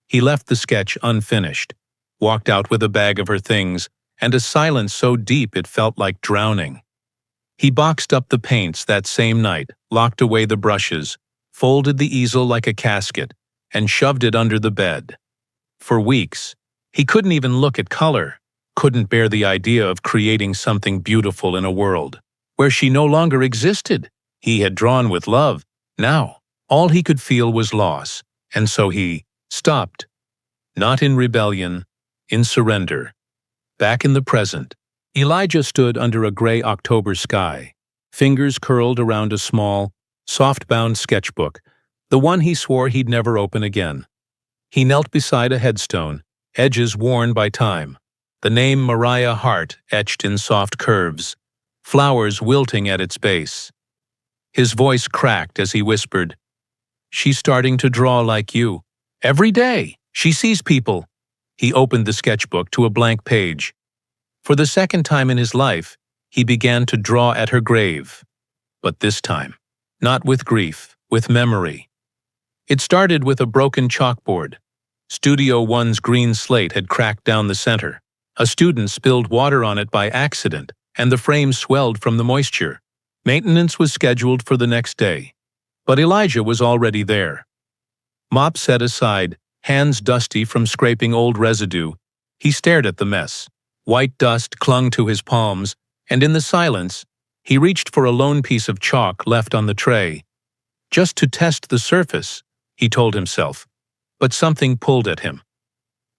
S1: he left the sketch unfinished, walked out with a bag of her things, and a silence so deep it felt like drowning. He boxed up the paints that same night, locked away the brushes, folded the easel like a casket, and shoved it under the bed. For weeks, he couldn't even look at color, couldn't bear the idea of creating something beautiful in a world where she no longer existed. He had drawn with love. Now, all he could feel was loss, and so he stopped. Not in rebellion, in surrender. Back in the present, Elijah stood under a gray October sky, fingers curled around a small, soft-bound sketchbook, the one he swore he'd never open again. He knelt beside a headstone, edges worn by time, the name Mariah Hart etched in soft curves, flowers wilting at its base. His voice cracked as he whispered, "She's starting to draw like you. Every day, she sees people." He opened the sketchbook to a blank page. For the second time in his life, he began to draw at her grave. But this time, not with grief, with memory. It started with a broken chalkboard. Studio One's green slate had cracked down the center. A student spilled water on it by accident, and the frame swelled from the moisture. Maintenance was scheduled for the next day, but Elijah was already there. Mop set aside, hands dusty from scraping old residue, he stared at the mess. White dust clung to his palms, and in the silence, he reached for a lone piece of chalk left on the tray. Just to test the surface, he told himself, but something pulled at him.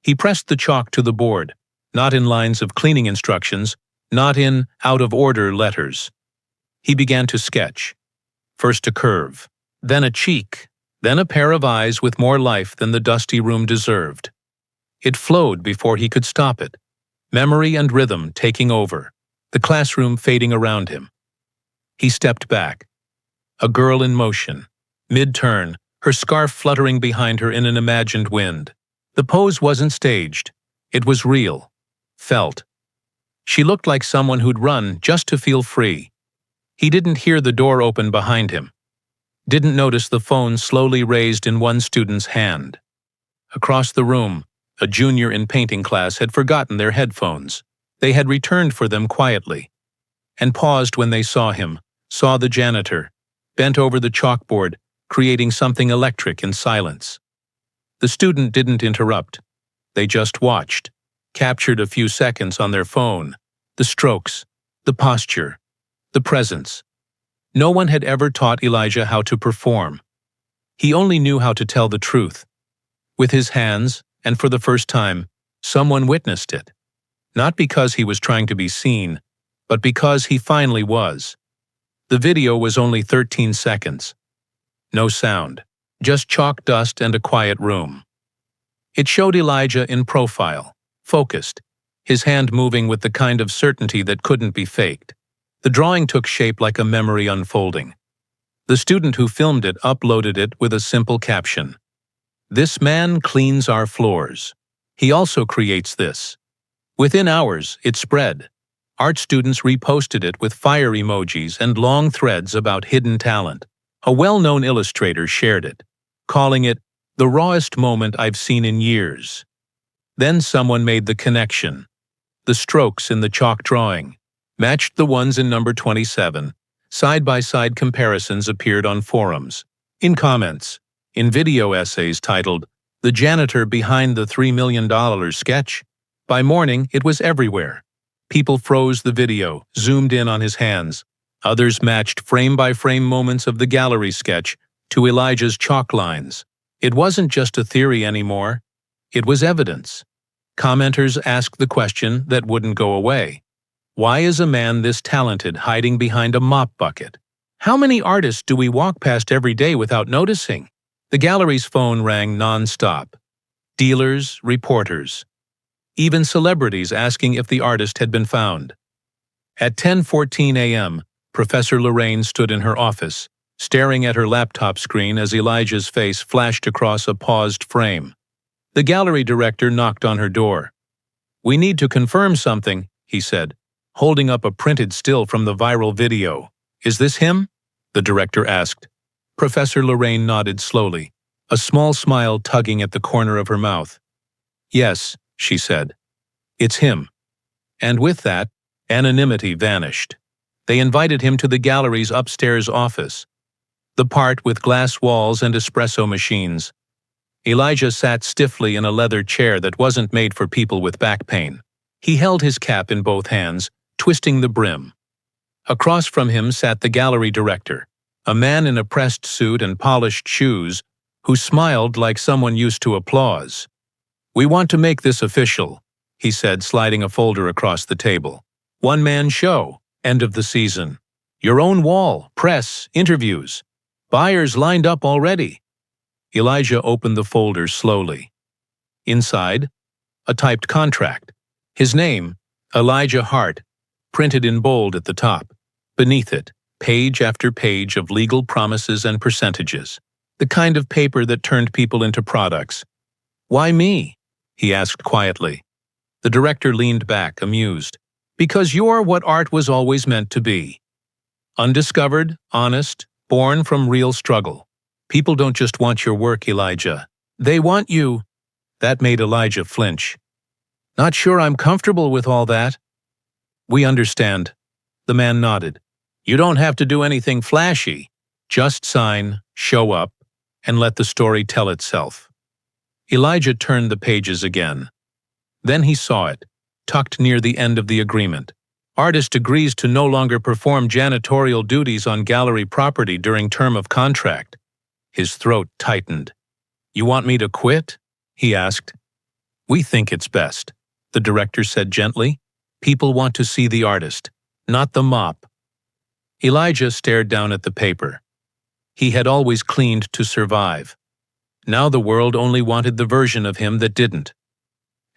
S1: He pressed the chalk to the board, not in lines of cleaning instructions, not in out-of-order letters. He began to sketch. First a curve, then a cheek, then a pair of eyes with more life than the dusty room deserved. It flowed before he could stop it, memory and rhythm taking over, the classroom fading around him. He stepped back. A girl in motion. Mid-turn, her scarf fluttering behind her in an imagined wind. The pose wasn't staged. It was real. Felt. She looked like someone who'd run just to feel free. He didn't hear the door open behind him. Didn't notice the phone slowly raised in one student's hand. Across the room, a junior in painting class had forgotten their headphones. They had returned for them quietly, and paused when they saw him, saw the janitor, bent over the chalkboard, creating something electric in silence. The student didn't interrupt. They just watched, captured a few seconds on their phone, the strokes, the posture, the presence. No one had ever taught Elijah how to perform. He only knew how to tell the truth. With his hands, and for the first time, someone witnessed it. Not because he was trying to be seen, but because he finally was. The video was only 13 seconds. No sound, just chalk dust and a quiet room. It showed Elijah in profile, focused, his hand moving with the kind of certainty that couldn't be faked. The drawing took shape like a memory unfolding. The student who filmed it uploaded it with a simple caption. "This man cleans our floors. He also creates this." Within hours, it spread. Art students reposted it with fire emojis and long threads about hidden talent. A well-known illustrator shared it, calling it the rawest moment I've seen in years. Then someone made the connection. The strokes in the chalk drawing matched the ones in number 27. Side-by-side comparisons appeared on forums, in comments, in video essays titled, "The Janitor Behind the $3 Million Sketch." By morning, it was everywhere. People froze the video, zoomed in on his hands. Others matched frame-by-frame moments of the gallery sketch to Elijah's chalk lines. It wasn't just a theory anymore. It was evidence. Commenters asked the question that wouldn't go away. Why is a man this talented hiding behind a mop bucket? How many artists do we walk past every day without noticing? The gallery's phone rang non-stop. Dealers, reporters, even celebrities asking if the artist had been found. At 10:14 a.m., Professor Lorraine stood in her office, staring at her laptop screen as Elijah's face flashed across a paused frame. The gallery director knocked on her door. "We need to confirm something," he said, holding up a printed still from the viral video. "Is this him?" the director asked. Professor Lorraine nodded slowly, a small smile tugging at the corner of her mouth. "Yes," she said. "It's him." And with that, anonymity vanished. They invited him to the gallery's upstairs office, the part with glass walls and espresso machines. Elijah sat stiffly in a leather chair that wasn't made for people with back pain. He held his cap in both hands, twisting the brim. Across from him sat the gallery director, a man in a pressed suit and polished shoes, who smiled like someone used to applause. "We want to make this official," he said, sliding a folder across the table. "One-man show, end of the season. Your own wall, press, interviews. Buyers lined up already." Elijah opened the folder slowly. Inside, a typed contract. His name, Elijah Hart, printed in bold at the top. Beneath it, page after page of legal promises and percentages. The kind of paper that turned people into products. "Why me?" he asked quietly. The director leaned back, amused. "Because you're what art was always meant to be. Undiscovered, honest, born from real struggle. People don't just want your work, Elijah. They want you." That made Elijah flinch. "Not sure I'm comfortable with all that." "We understand." The man nodded. "You don't have to do anything flashy. Just sign, show up, and let the story tell itself." Elijah turned the pages again. Then he saw it, tucked near the end of the agreement. Artist agrees to no longer perform janitorial duties on gallery property during term of contract. His throat tightened. "You want me to quit?" he asked. "We think it's best," the director said gently. "People want to see the artist, not the mop." Elijah stared down at the paper. He had always cleaned to survive. Now the world only wanted the version of him that didn't.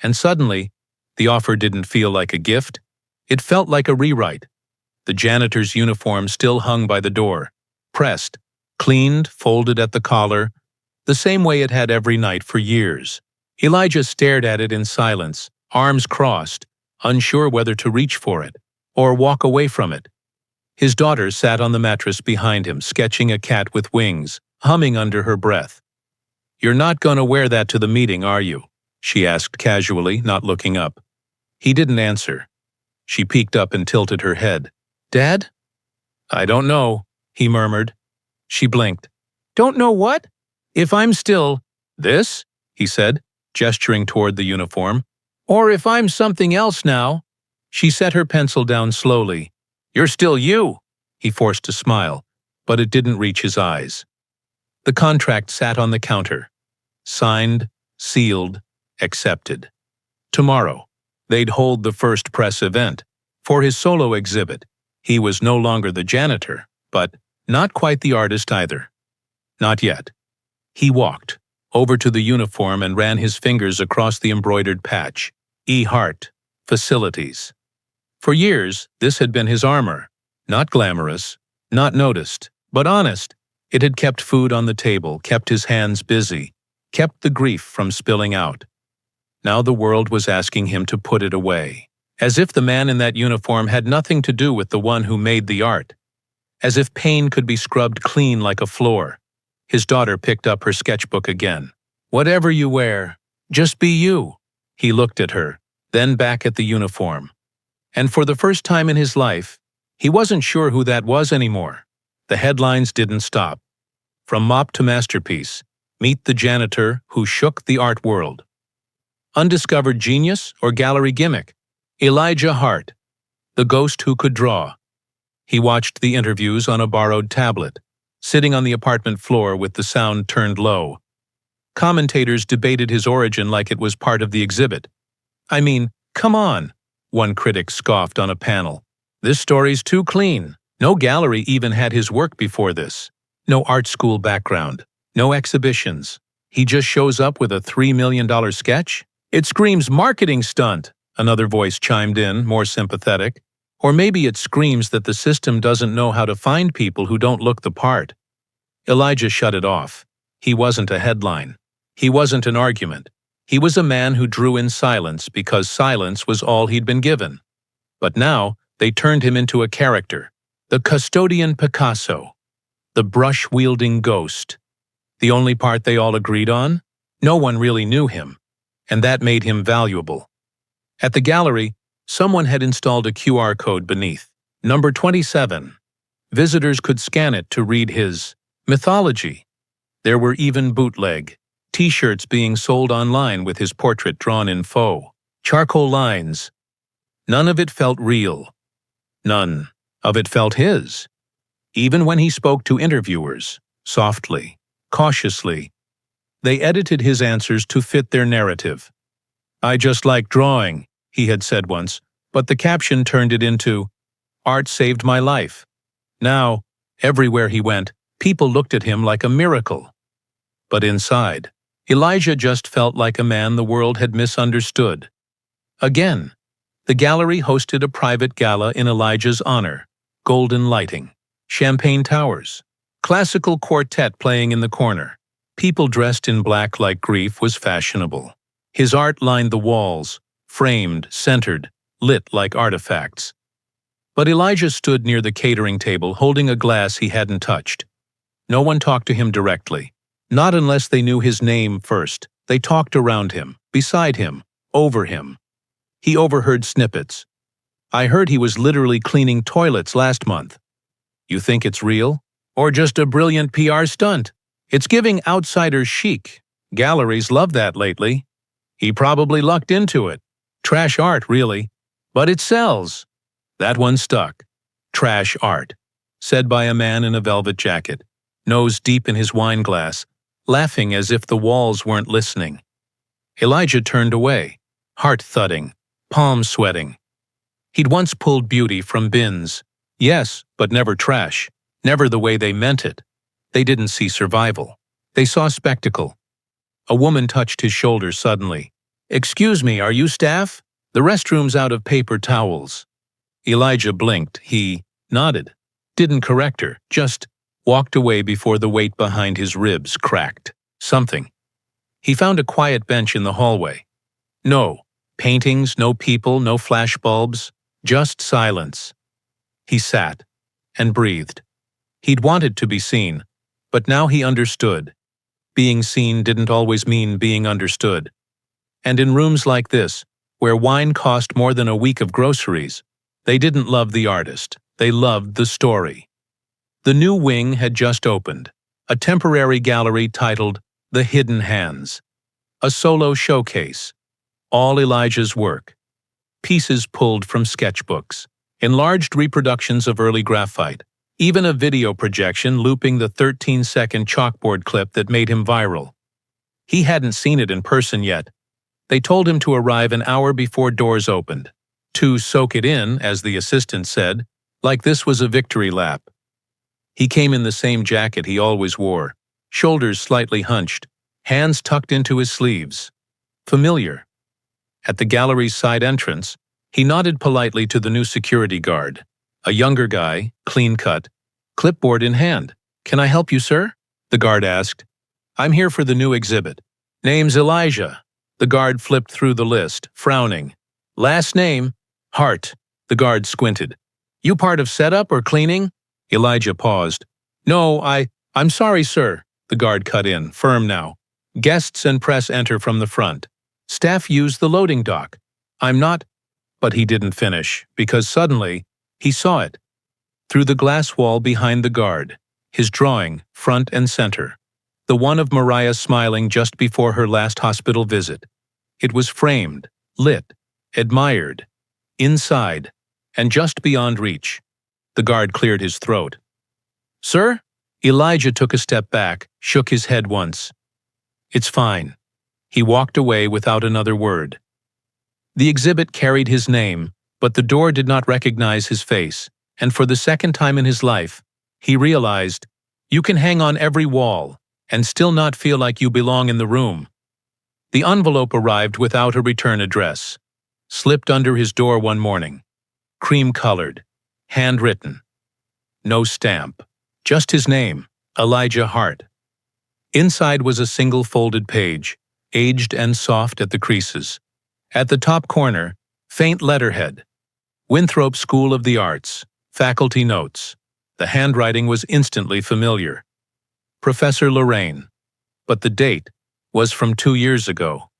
S1: And suddenly, the offer didn't feel like a gift. It felt like a rewrite. The janitor's uniform still hung by the door. pressed, cleaned, folded at the collar, the same way it had every night for years. Elijah stared at it in silence, arms crossed, unsure whether to reach for it or walk away from it. His daughter sat on the mattress behind him, sketching a cat with wings, humming under her breath. "You're not going to wear that to the meeting, are you?" she asked casually, not looking up. He didn't answer. She peeked up and tilted her head. "Dad?" "I don't know," he murmured. She blinked. "Don't know what?" "If I'm still this," he said, gesturing toward the uniform. "Or if I'm something else now." She set her pencil down slowly. "You're still you." He forced a smile, but it didn't reach his eyes. The contract sat on the counter. Signed, sealed, accepted. Tomorrow, they'd hold the first press event. For his solo exhibit, he was no longer the janitor, but not quite the artist either. Not yet. He walked over to the uniform and ran his fingers across the embroidered patch. Heart, facilities. For years, this had been his armor. Not glamorous, not noticed, but honest. It had kept food on the table, kept his hands busy, kept the grief from spilling out. Now the world was asking him to put it away, as if the man in that uniform had nothing to do with the one who made the art, as if pain could be scrubbed clean like a floor. His daughter picked up her sketchbook again. "Whatever you wear, just be you." He looked at her, then back at the uniform. And for the first time in his life, he wasn't sure who that was anymore. The headlines didn't stop. From mop to masterpiece, meet the janitor who shook the art world. Undiscovered genius or gallery gimmick? Elijah Hart, the ghost who could draw. He watched the interviews on a borrowed tablet, sitting on the apartment floor with the sound turned low. Commentators debated his origin like it was part of the exhibit. "I mean, come on," one critic scoffed on a panel. "This story's too clean. No gallery even had his work before this. No art school background. No exhibitions. He just shows up with a $3 million sketch? It screams marketing stunt," another voice chimed in, more sympathetic. "Or maybe it screams that the system doesn't know how to find people who don't look the part." Elijah shut it off. He wasn't a headline. He wasn't an argument. He was a man who drew in silence because silence was all he'd been given. But now, they turned him into a character. The custodian Picasso. The brush-wielding ghost. The only part they all agreed on? No one really knew him, and that made him valuable. At the gallery, someone had installed a QR code beneath. Number 27. Visitors could scan it to read his mythology. There were even bootleg T-shirts being sold online with his portrait drawn in faux charcoal lines. None of it felt real. None of it felt his. Even when he spoke to interviewers, softly, cautiously, they edited his answers to fit their narrative. "I just like drawing," he had said once, but the caption turned it into, "Art saved my life." Now, everywhere he went, people looked at him like a miracle. But inside, Elijah just felt like a man the world had misunderstood. Again, the gallery hosted a private gala in Elijah's honor. Golden lighting, champagne towers, classical quartet playing in the corner. People dressed in black like grief was fashionable. His art lined the walls, framed, centered, lit like artifacts. But Elijah stood near the catering table holding a glass he hadn't touched. No one talked to him directly. Not unless they knew his name first. They talked around him, beside him, over him. He overheard snippets. "I heard he was literally cleaning toilets last month." "You think it's real? Or just a brilliant PR stunt? It's giving outsiders chic. Galleries love that lately." "He probably lucked into it. Trash art, really. But it sells." That one stuck. Trash art. Said by a man in a velvet jacket, nose deep in his wine glass, laughing as if the walls weren't listening. Elijah turned away, heart thudding, palms sweating. He'd once pulled beauty from bins. Yes, but never trash. Never the way they meant it. They didn't see survival. They saw spectacle. A woman touched his shoulder suddenly. "Excuse me, are you staff? The restroom's out of paper towels." Elijah blinked. He nodded. Didn't correct her, just walked away before the weight behind his ribs cracked. Something. He found a quiet bench in the hallway. No paintings, no people, no flashbulbs, just silence. He sat and breathed. He'd wanted to be seen, but now he understood. Being seen didn't always mean being understood. And in rooms like this, where wine cost more than a week of groceries, they didn't love the artist, they loved the story. The new wing had just opened, a temporary gallery titled The Hidden Hands. A solo showcase. All Elijah's work. Pieces pulled from sketchbooks. Enlarged reproductions of early graphite. Even a video projection looping the 13-second chalkboard clip that made him viral. He hadn't seen it in person yet. They told him to arrive an hour before doors opened. To soak it in, as the assistant said, like this was a victory lap. He came in the same jacket he always wore, shoulders slightly hunched, hands tucked into his sleeves. Familiar. At the gallery's side entrance, he nodded politely to the new security guard, a younger guy, clean-cut, clipboard in hand. "Can I help you, sir?" the guard asked. "I'm here for the new exhibit. Name's Elijah." The guard flipped through the list, frowning. "Last name? Hart." The guard squinted. "You part of setup or cleaning?" Elijah paused. "No, I'm sorry, sir." The guard cut in, firm now. "Guests and press enter from the front. Staff use the loading dock. I'm not—" But he didn't finish, because suddenly, he saw it. Through the glass wall behind the guard, his drawing, front and center. The one of Mariah smiling just before her last hospital visit. It was framed, lit, admired, inside, and just beyond reach. The guard cleared his throat. "Sir?" Elijah took a step back, shook his head once. "It's fine." He walked away without another word. The exhibit carried his name, but the door did not recognize his face, and for the second time in his life, he realized, you can hang on every wall and still not feel like you belong in the room. The envelope arrived without a return address, slipped under his door one morning. Cream-colored, handwritten. No stamp, just his name, Elijah Hart. Inside was a single folded page, aged and soft at the creases. At the top corner, faint letterhead. Winthrop School of the Arts, faculty notes. The handwriting was instantly familiar. Professor Lorraine. But the date was from 2 years ago.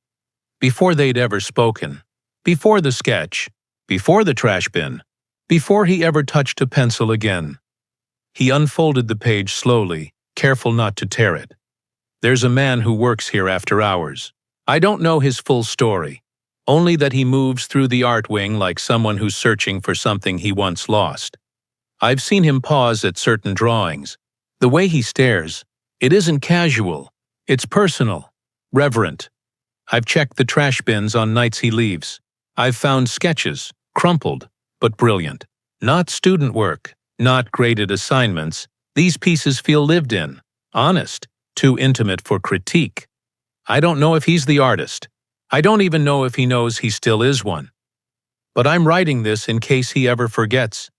S1: Before they'd ever spoken. Before the sketch. Before the trash bin. Before he ever touched a pencil again. He unfolded the page slowly, careful not to tear it. "There's a man who works here after hours. I don't know his full story, only that he moves through the art wing like someone who's searching for something he once lost. I've seen him pause at certain drawings. The way he stares, it isn't casual, it's personal, reverent. I've checked the trash bins on nights he leaves. I've found sketches, crumpled, but brilliant. Not student work, not graded assignments. These pieces feel lived in, honest, too intimate for critique. I don't know if he's the artist. I don't even know if he knows he still is one. But I'm writing this in case he ever forgets.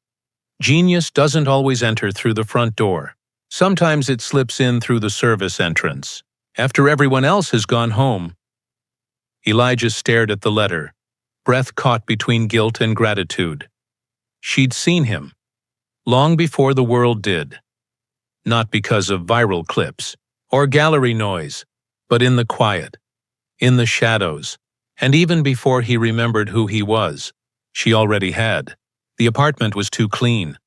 S1: Genius doesn't always enter through the front door. Sometimes it slips in through the service entrance, after everyone else has gone home." Elijah stared at the letter, breath caught between guilt and gratitude. She'd seen him, long before the world did. Not because of viral clips or gallery noise, but in the quiet, in the shadows, and even before he remembered who he was, she already had. The apartment was too clean.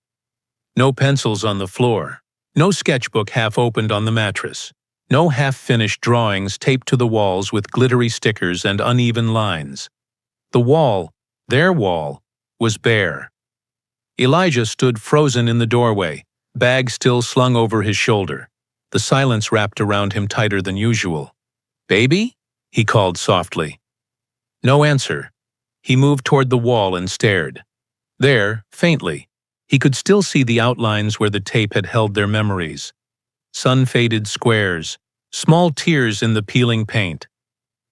S1: No pencils on the floor, no sketchbook half-opened on the mattress, no half-finished drawings taped to the walls with glittery stickers and uneven lines. The wall, their wall, was bare. Elijah stood frozen in the doorway, bag still slung over his shoulder. The silence wrapped around him tighter than usual. "Baby?" he called softly. No answer. He moved toward the wall and stared. There, faintly, he could still see the outlines where the tape had held their memories. Sun-faded squares, small tears in the peeling paint.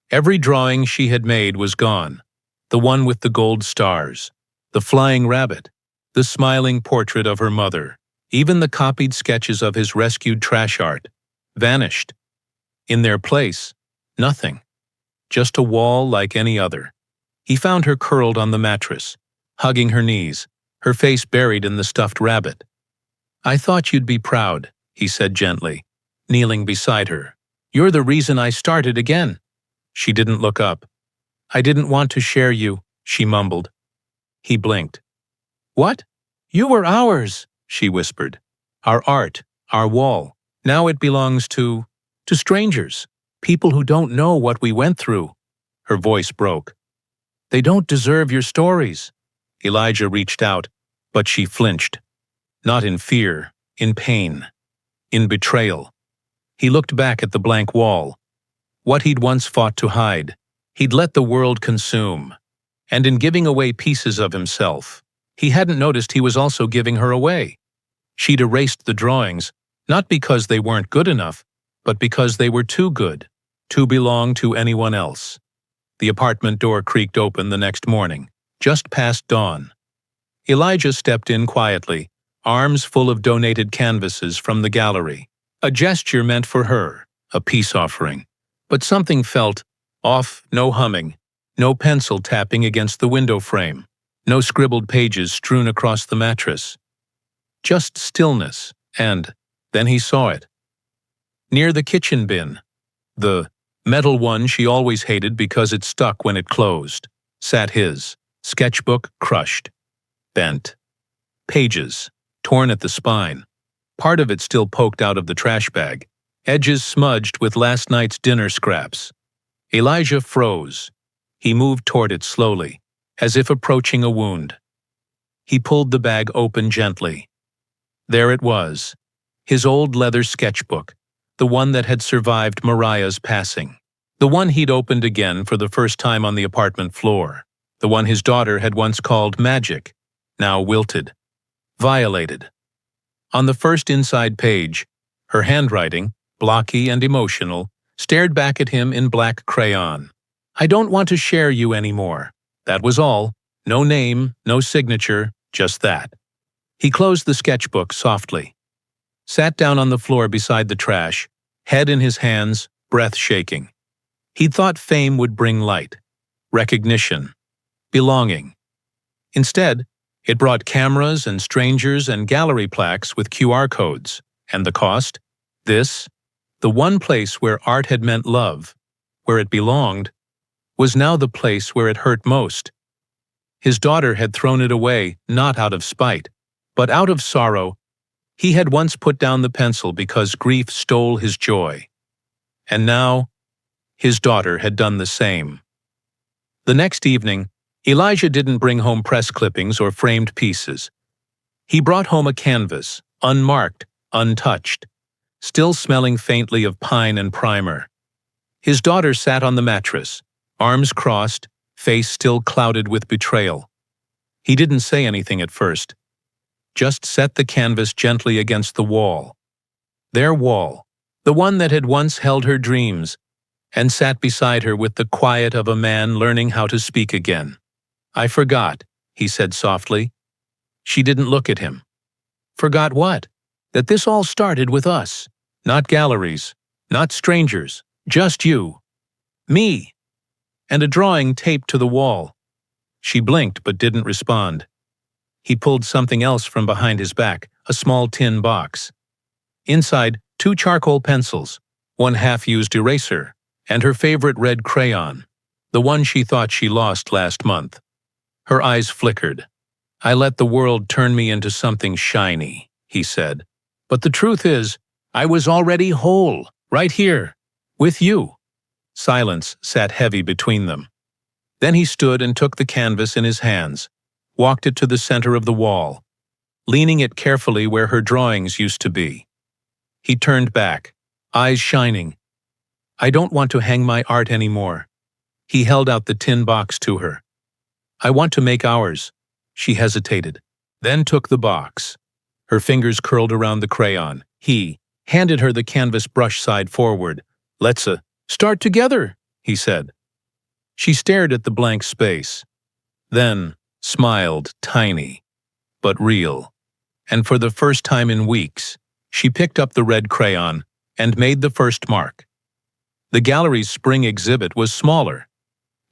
S1: Every drawing she had made was gone. The one with the gold stars, the flying rabbit, the smiling portrait of her mother. Even the copied sketches of his rescued trash art vanished. In their place, nothing. Just a wall like any other. He found her curled on the mattress, hugging her knees, her face buried in the stuffed rabbit. "I thought you'd be proud," he said gently, kneeling beside her. "You're the reason I started again." She didn't look up. "I didn't want to share you," she mumbled. He blinked. "What? You were ours," she whispered. "Our art, our wall. Now it belongs to strangers, people who don't know what we went through." Her voice broke. "They don't deserve your stories." Elijah reached out, but she flinched. Not in fear, in pain, in betrayal. He looked back at the blank wall. What he'd once fought to hide, he'd let the world consume. And in giving away pieces of himself, he hadn't noticed he was also giving her away. She'd erased the drawings, not because they weren't good enough, but because they were too good, to belong to anyone else. The apartment door creaked open the next morning, just past dawn. Elijah stepped in quietly, arms full of donated canvases from the gallery. A gesture meant for her, a peace offering. But something felt off, no humming, no pencil tapping against the window frame, no scribbled pages strewn across the mattress. Just stillness, and then he saw it. Near the kitchen bin, the metal one she always hated because it stuck when it closed, sat his sketchbook crushed, bent. Pages, torn at the spine, part of it still poked out of the trash bag, edges smudged with last night's dinner scraps. Elijah froze. He moved toward it slowly, as if approaching a wound. He pulled the bag open gently. There it was, his old leather sketchbook, the one that had survived Mariah's passing, the one he'd opened again for the first time on the apartment floor, the one his daughter had once called magic, now wilted, violated. On the first inside page, her handwriting, blocky and emotional, stared back at him in black crayon. "I don't want to share you anymore." That was all. No name, no signature, just that. He closed the sketchbook softly, sat down on the floor beside the trash, head in his hands, breath shaking. He'd thought fame would bring light, recognition, belonging. Instead, it brought cameras and strangers and gallery plaques with QR codes. And the cost? This, the one place where art had meant love, where it belonged, was now the place where it hurt most. His daughter had thrown it away, not out of spite, but out of sorrow. He had once put down the pencil because grief stole his joy. And now, his daughter had done the same. The next evening, Elijah didn't bring home press clippings or framed pieces. He brought home a canvas, unmarked, untouched, still smelling faintly of pine and primer. His daughter sat on the mattress, arms crossed, face still clouded with betrayal. He didn't say anything at first, just set the canvas gently against the wall. Their wall, the one that had once held her dreams, and sat beside her with the quiet of a man learning how to speak again. "I forgot," he said softly. She didn't look at him. "Forgot what?" "That this all started with us. Not galleries, not strangers, just you. Me. And a drawing taped to the wall." She blinked but didn't respond. He pulled something else from behind his back, a small tin box. Inside, 2 charcoal pencils, 1 half-used eraser, and her favorite red crayon, the one she thought she lost last month. Her eyes flickered. "I let the world turn me into something shiny," he said. "But the truth is, I was already whole, right here, with you." Silence sat heavy between them. Then he stood and took the canvas in his hands, walked it to the center of the wall, leaning it carefully where her drawings used to be. He turned back, eyes shining. "I don't want to hang my art anymore." He held out the tin box to her. "I want to make ours." She hesitated, then took the box. Her fingers curled around the crayon. He handed her the canvas brush side forward. "Let's start together," he said. She stared at the blank space, then smiled, tiny, but real. and for the first time in weeks, she picked up the red crayon and made the first mark. The gallery's spring exhibit was smaller.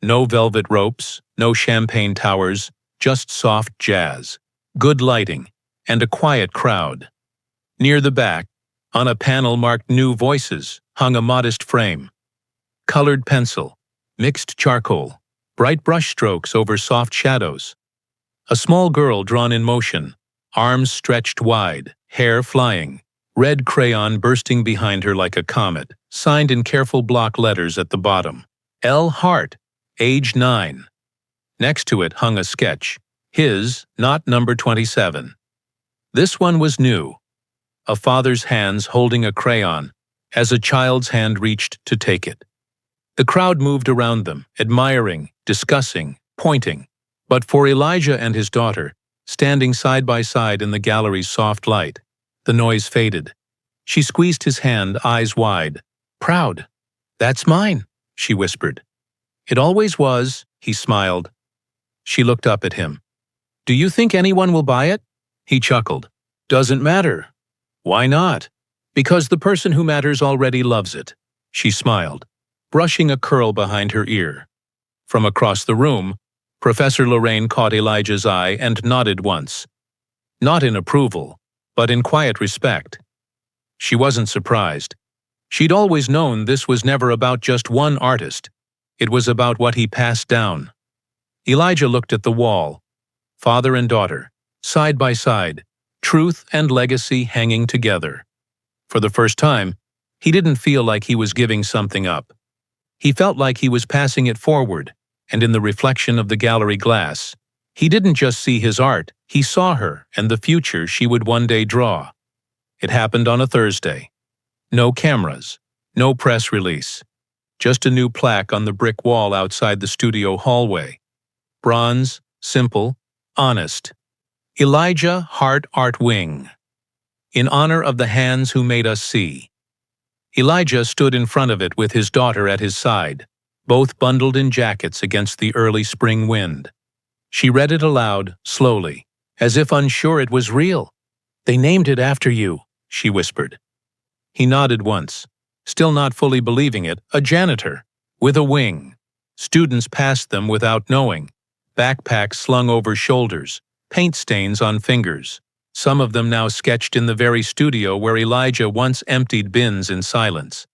S1: No velvet ropes, no champagne towers, just soft jazz, good lighting, and a quiet crowd. Near the back, on a panel marked New Voices, hung a modest frame. Colored pencil, mixed charcoal, bright brush strokes over soft shadows. A small girl drawn in motion, arms stretched wide, hair flying, red crayon bursting behind her like a comet, signed in careful block letters at the bottom. L. Hart, age 9. Next to it hung a sketch, his, not number 27. This one was new. A father's hands holding a crayon, as a child's hand reached to take it. The crowd moved around them, admiring, discussing, pointing. But for Elijah and his daughter, standing side by side in the gallery's soft light, the noise faded. She squeezed his hand, eyes wide. "Proud. That's mine," she whispered. "It always was," he smiled. She looked up at him. "Do you think anyone will buy it?" He chuckled. "Doesn't matter." "Why not?" "Because the person who matters already loves it." She smiled, brushing a curl behind her ear. From across the room, Professor Lorraine caught Elijah's eye and nodded once. Not in approval, but in quiet respect. She wasn't surprised. She'd always known this was never about just one artist. It was about what he passed down. Elijah looked at the wall. Father and daughter, side by side, truth and legacy hanging together. For the first time, he didn't feel like he was giving something up. He felt like he was passing it forward, and in the reflection of the gallery glass, he didn't just see his art, he saw her and the future she would one day draw. It happened on a Thursday. No cameras, no press release, just a new plaque on the brick wall outside the studio hallway. Bronze, simple, honest. Elijah Hart Art Wing. In honor of the hands who made us see. Elijah stood in front of it with his daughter at his side, both bundled in jackets against the early spring wind. She read it aloud, slowly, as if unsure it was real. "They named it after you," she whispered. He nodded once, still not fully believing it. A janitor, with a wing. Students passed them without knowing. Backpacks slung over shoulders, paint stains on fingers. Some of them now sketched in the very studio where Elijah once emptied bins in silence.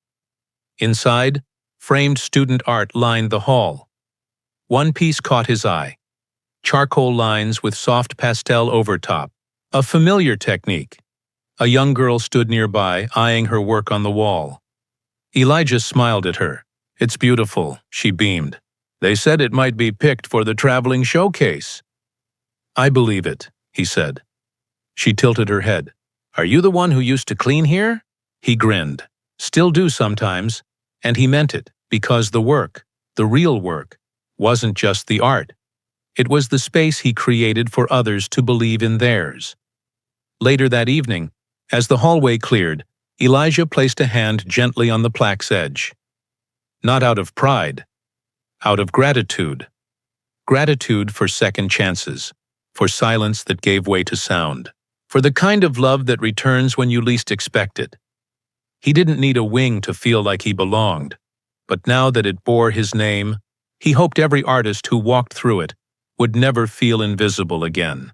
S1: Inside, framed student art lined the hall. One piece caught his eye. Charcoal lines with soft pastel overtop. A familiar technique. A young girl stood nearby, eyeing her work on the wall. Elijah smiled at her. "It's beautiful," she beamed. "They said it might be picked for the traveling showcase." "I believe it," he said. She tilted her head. "Are you the one who used to clean here?" He grinned. "Still do sometimes." And he meant it, because the work, the real work, wasn't just the art. It was the space he created for others to believe in theirs. Later that evening, as the hallway cleared, Elijah placed a hand gently on the plaque's edge. Not out of pride, out of gratitude. Gratitude for second chances, for silence that gave way to sound, for the kind of love that returns when you least expect it. He didn't need a wing to feel like he belonged, but now that it bore his name, he hoped every artist who walked through it would never feel invisible again.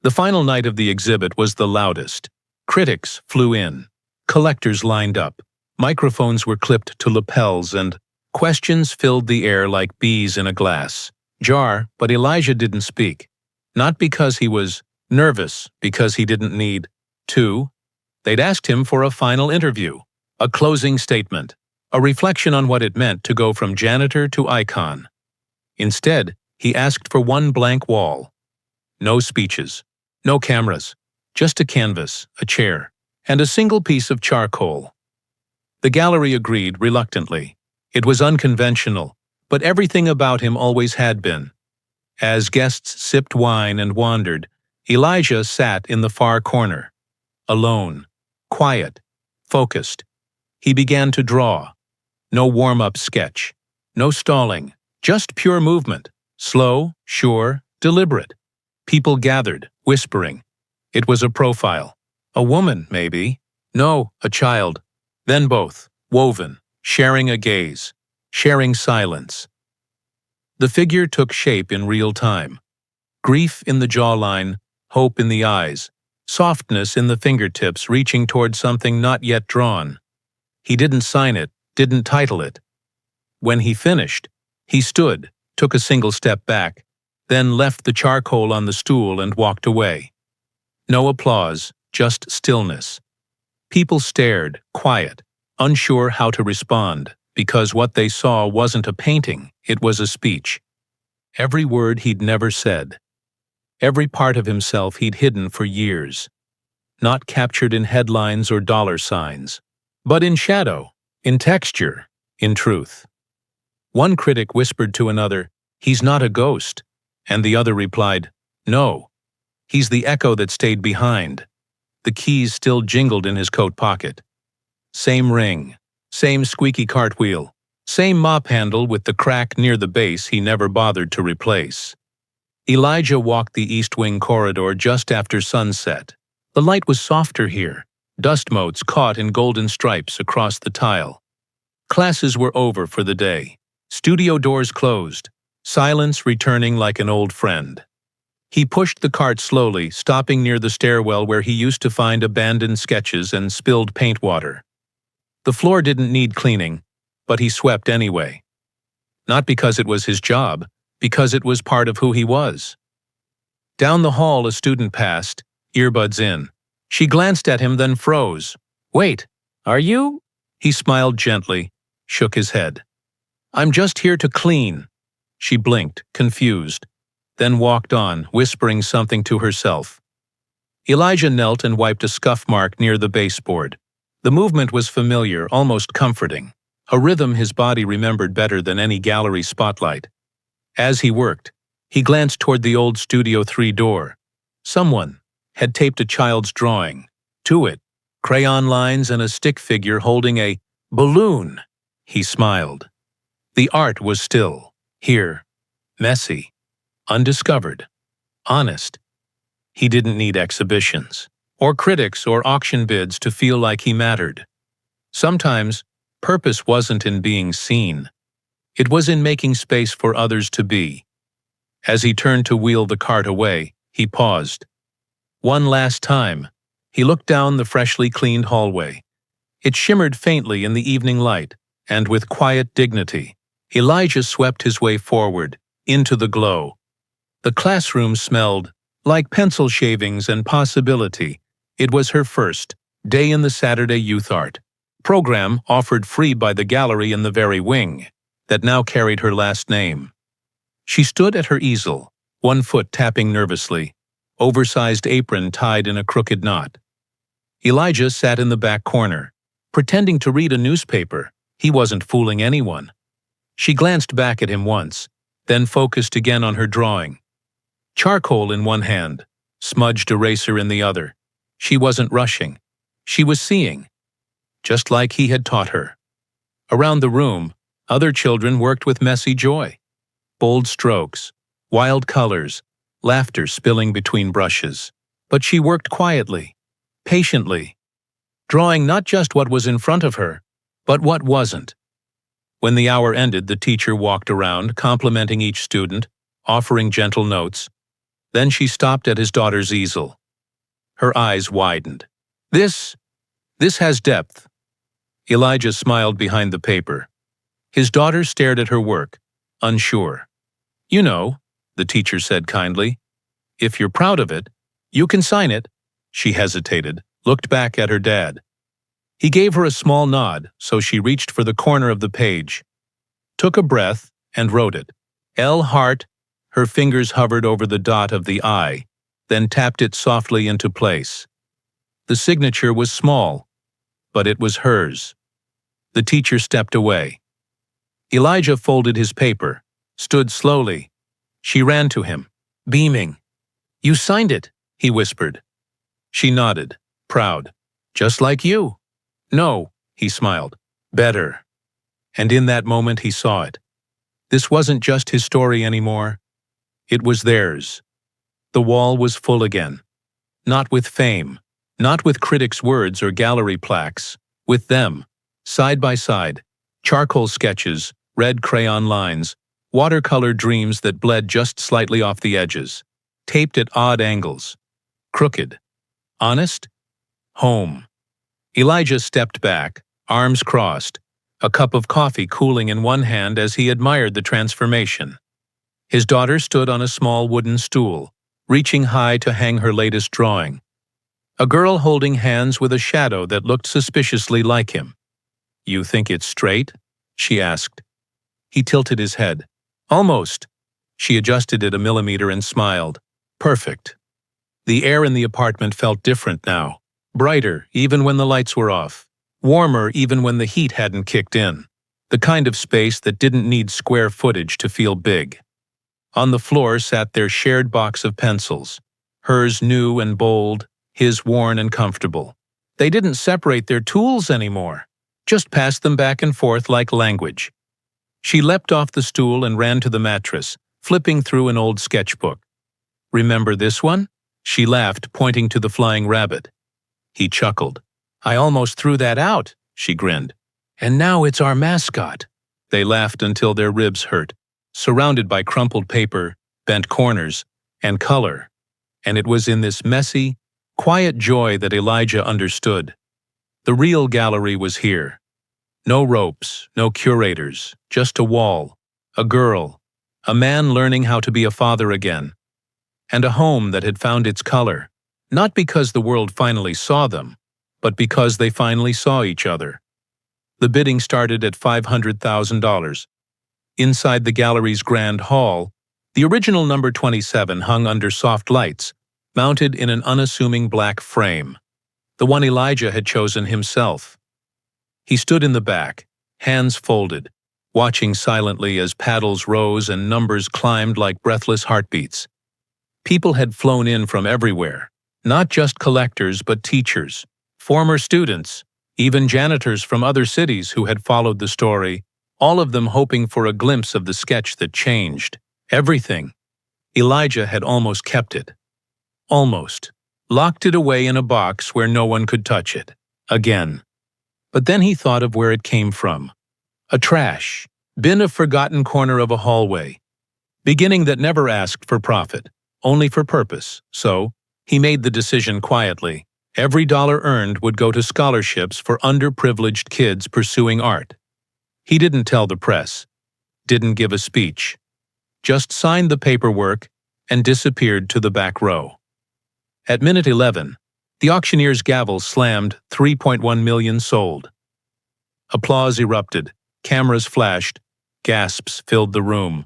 S1: The final night of the exhibit was the loudest. Critics flew in. Collectors lined up. Microphones were clipped to lapels and questions filled the air like bees in a glass jar, but Elijah didn't speak. Not because he was nervous, because he didn't need to. They'd asked him for a final interview, a closing statement, a reflection on what it meant to go from janitor to icon. Instead, he asked for one blank wall. No speeches, no cameras, just a canvas, a chair, and a single piece of charcoal. The gallery agreed reluctantly. It was unconventional, but everything about him always had been. As guests sipped wine and wandered, Elijah sat in the far corner, alone, quiet, focused. He began to draw. No warm-up sketch, no stalling, just pure movement, slow, sure, deliberate. People gathered, whispering. It was a profile. A woman, maybe. No, a child. Then both, woven, sharing a gaze, sharing silence. The figure took shape in real time. Grief in the jawline, hope in the eyes, softness in the fingertips reaching toward something not yet drawn. He didn't sign it, didn't title it. When he finished, he stood, took a single step back, then left the charcoal on the stool and walked away. No applause, just stillness. People stared, quiet, unsure how to respond, because what they saw wasn't a painting, it was a speech. Every word he'd never said. Every part of himself he'd hidden for years. Not captured in headlines or dollar signs, but in shadow, in texture, in truth. One critic whispered to another, "He's not a ghost," and the other replied, "No, he's the echo that stayed behind." The keys still jingled in his coat pocket. Same ring, same squeaky cartwheel, same mop handle with the crack near the base he never bothered to replace. Elijah walked the East Wing corridor just after sunset. The light was softer here, dust motes caught in golden stripes across the tile. Classes were over for the day. Studio doors closed, silence returning like an old friend. He pushed the cart slowly, stopping near the stairwell where he used to find abandoned sketches and spilled paint water. The floor didn't need cleaning, but he swept anyway. Not because it was his job, because it was part of who he was. Down the hall a student passed, earbuds in. She glanced at him, then froze. "Wait, are you?" He smiled gently, shook his head. "I'm just here to clean." She blinked, confused, then walked on, whispering something to herself. Elijah knelt and wiped a scuff mark near the baseboard. The movement was familiar, almost comforting, a rhythm his body remembered better than any gallery spotlight. As he worked, he glanced toward the old Studio 3 door. Someone had taped a child's drawing. To it, crayon lines and a stick figure holding a balloon. He smiled. The art was still, here, messy, undiscovered, honest. He didn't need exhibitions, or critics or auction bids to feel like he mattered. Sometimes, purpose wasn't in being seen. It was in making space for others to be. As he turned to wheel the cart away, he paused. One last time, he looked down the freshly cleaned hallway. It shimmered faintly in the evening light, and with quiet dignity, Elijah swept his way forward, into the glow. The classroom smelled like pencil shavings and possibility. It was her first day in the Saturday Youth Art program offered free by the gallery in the very wing that now carried her last name. She stood at her easel, one foot tapping nervously, oversized apron tied in a crooked knot. Elijah sat in the back corner, pretending to read a newspaper. He wasn't fooling anyone. She glanced back at him once, then focused again on her drawing. Charcoal in one hand, smudged eraser in the other. She wasn't rushing. She was seeing, just like he had taught her. Around the room, other children worked with messy joy. Bold strokes, wild colors, laughter spilling between brushes. But she worked quietly, patiently, drawing not just what was in front of her, but what wasn't. When the hour ended, the teacher walked around, complimenting each student, offering gentle notes. Then she stopped at his daughter's easel. Her eyes widened. This has depth." Elijah smiled behind the paper. His daughter stared at her work, unsure. "You know," the teacher said kindly, "if you're proud of it, you can sign it." She hesitated, looked back at her dad. He gave her a small nod, so she reached for the corner of the page, took a breath, and wrote it. L. Hart. Her fingers hovered over the dot of the I, then tapped it softly into place. The signature was small, but it was hers. The teacher stepped away. Elijah folded his paper, stood slowly. She ran to him, beaming. "You signed it," he whispered. She nodded, proud. "Just like you." "No," he smiled. "Better." And in that moment he saw it. This wasn't just his story anymore. It was theirs. The wall was full again. Not with fame, not with critics' words or gallery plaques, with them, side by side, charcoal sketches, red crayon lines, watercolor dreams that bled just slightly off the edges, taped at odd angles, crooked. Honest? Home. Elijah stepped back, arms crossed, a cup of coffee cooling in one hand as he admired the transformation. His daughter stood on a small wooden stool, reaching high to hang her latest drawing. A girl holding hands with a shadow that looked suspiciously like him. "You think it's straight?" she asked. He tilted his head. "Almost." She adjusted it a millimeter and smiled. "Perfect." The air in the apartment felt different now. Brighter, even when the lights were off. Warmer, even when the heat hadn't kicked in. The kind of space that didn't need square footage to feel big. On the floor sat their shared box of pencils. Hers new and bold, his worn and comfortable. They didn't separate their tools anymore. Just passed them back and forth like language. She leapt off the stool and ran to the mattress, flipping through an old sketchbook. "Remember this one?" She laughed, pointing to the flying rabbit. He chuckled. "I almost threw that out," she grinned. "And now it's our mascot." They laughed until their ribs hurt, surrounded by crumpled paper, bent corners, and color. And it was in this messy, quiet joy that Elijah understood. The real gallery was here. No ropes, no curators, just a wall, a girl, a man learning how to be a father again, and a home that had found its color, not because the world finally saw them, but because they finally saw each other. The bidding started at $500,000. Inside the gallery's grand hall, the original number 27 hung under soft lights, mounted in an unassuming black frame, the one Elijah had chosen himself. He stood in the back, hands folded, watching silently as paddles rose and numbers climbed like breathless heartbeats. People had flown in from everywhere, not just collectors but teachers, former students, even janitors from other cities who had followed the story, all of them hoping for a glimpse of the sketch that changed everything. Elijah had almost kept it. Almost. Locked it away in a box where no one could touch it. Again. But then he thought of where it came from. A trash bin, a forgotten corner of a hallway. Beginning that never asked for profit, only for purpose. So, he made the decision quietly. Every dollar earned would go to scholarships for underprivileged kids pursuing art. He didn't tell the press, didn't give a speech, just signed the paperwork and disappeared to the back row. At minute 11, the auctioneer's gavel slammed. 3.1 million sold. Applause erupted, cameras flashed, gasps filled the room.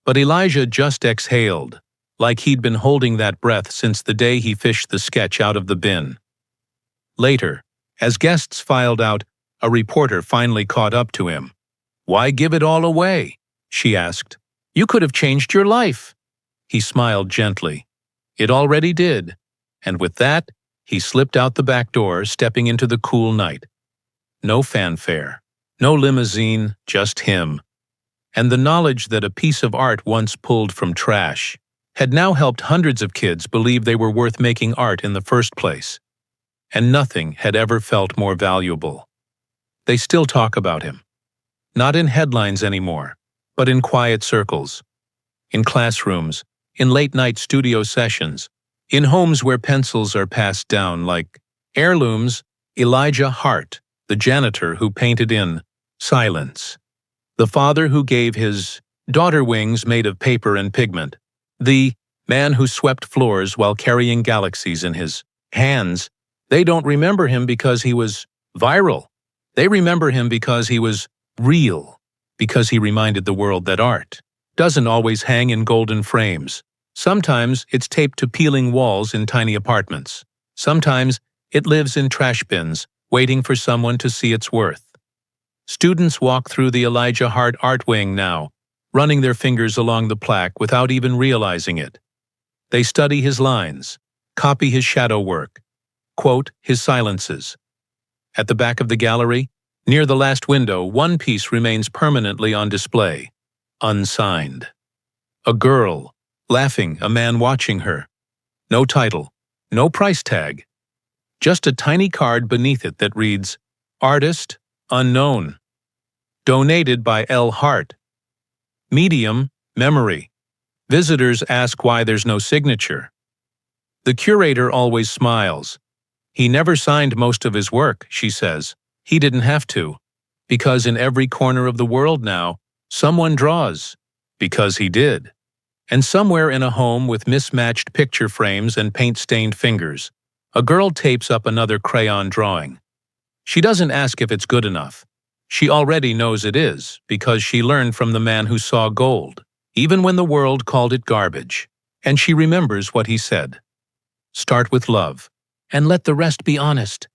S1: But Elijah just exhaled, like he'd been holding that breath since the day he fished the sketch out of the bin. Later, as guests filed out, a reporter finally caught up to him. "Why give it all away?" she asked. "You could have changed your life." He smiled gently. It already did. And with that, he slipped out the back door, stepping into the cool night. No fanfare, no limousine, just him. And the knowledge that a piece of art once pulled from trash had now helped hundreds of kids believe they were worth making art in the first place. And nothing had ever felt more valuable. They still talk about him. Not in headlines anymore, but in quiet circles. In classrooms, in late-night studio sessions, in homes where pencils are passed down like heirlooms. Elijah Hart, the janitor who painted in silence. The father who gave his daughter wings made of paper and pigment. The man who swept floors while carrying galaxies in his hands. They don't remember him because he was viral. They remember him because he was real, because he reminded the world that art doesn't always hang in golden frames. Sometimes it's taped to peeling walls in tiny apartments. Sometimes it lives in trash bins, waiting for someone to see its worth. Students walk through the Elijah Hart art wing now, running their fingers along the plaque without even realizing it. They study his lines, copy his shadow work, quote his silences. At the back of the gallery, near the last window, one piece remains permanently on display, unsigned. A girl, laughing, a man watching her. No title, No price tag. Just a tiny card beneath it that reads, Artist, Unknown. Donated by L. Hart. Medium, Memory. Visitors ask why there's no signature. The curator always smiles. He never signed most of his work, she says. He didn't have to. Because in every corner of the world now, someone draws. Because he did. And somewhere in a home with mismatched picture frames and paint-stained fingers, a girl tapes up another crayon drawing. She doesn't ask if it's good enough. She already knows it is, because she learned from the man who saw gold, even when the world called it garbage. And she remembers what he said. Start with love, and let the rest be honest.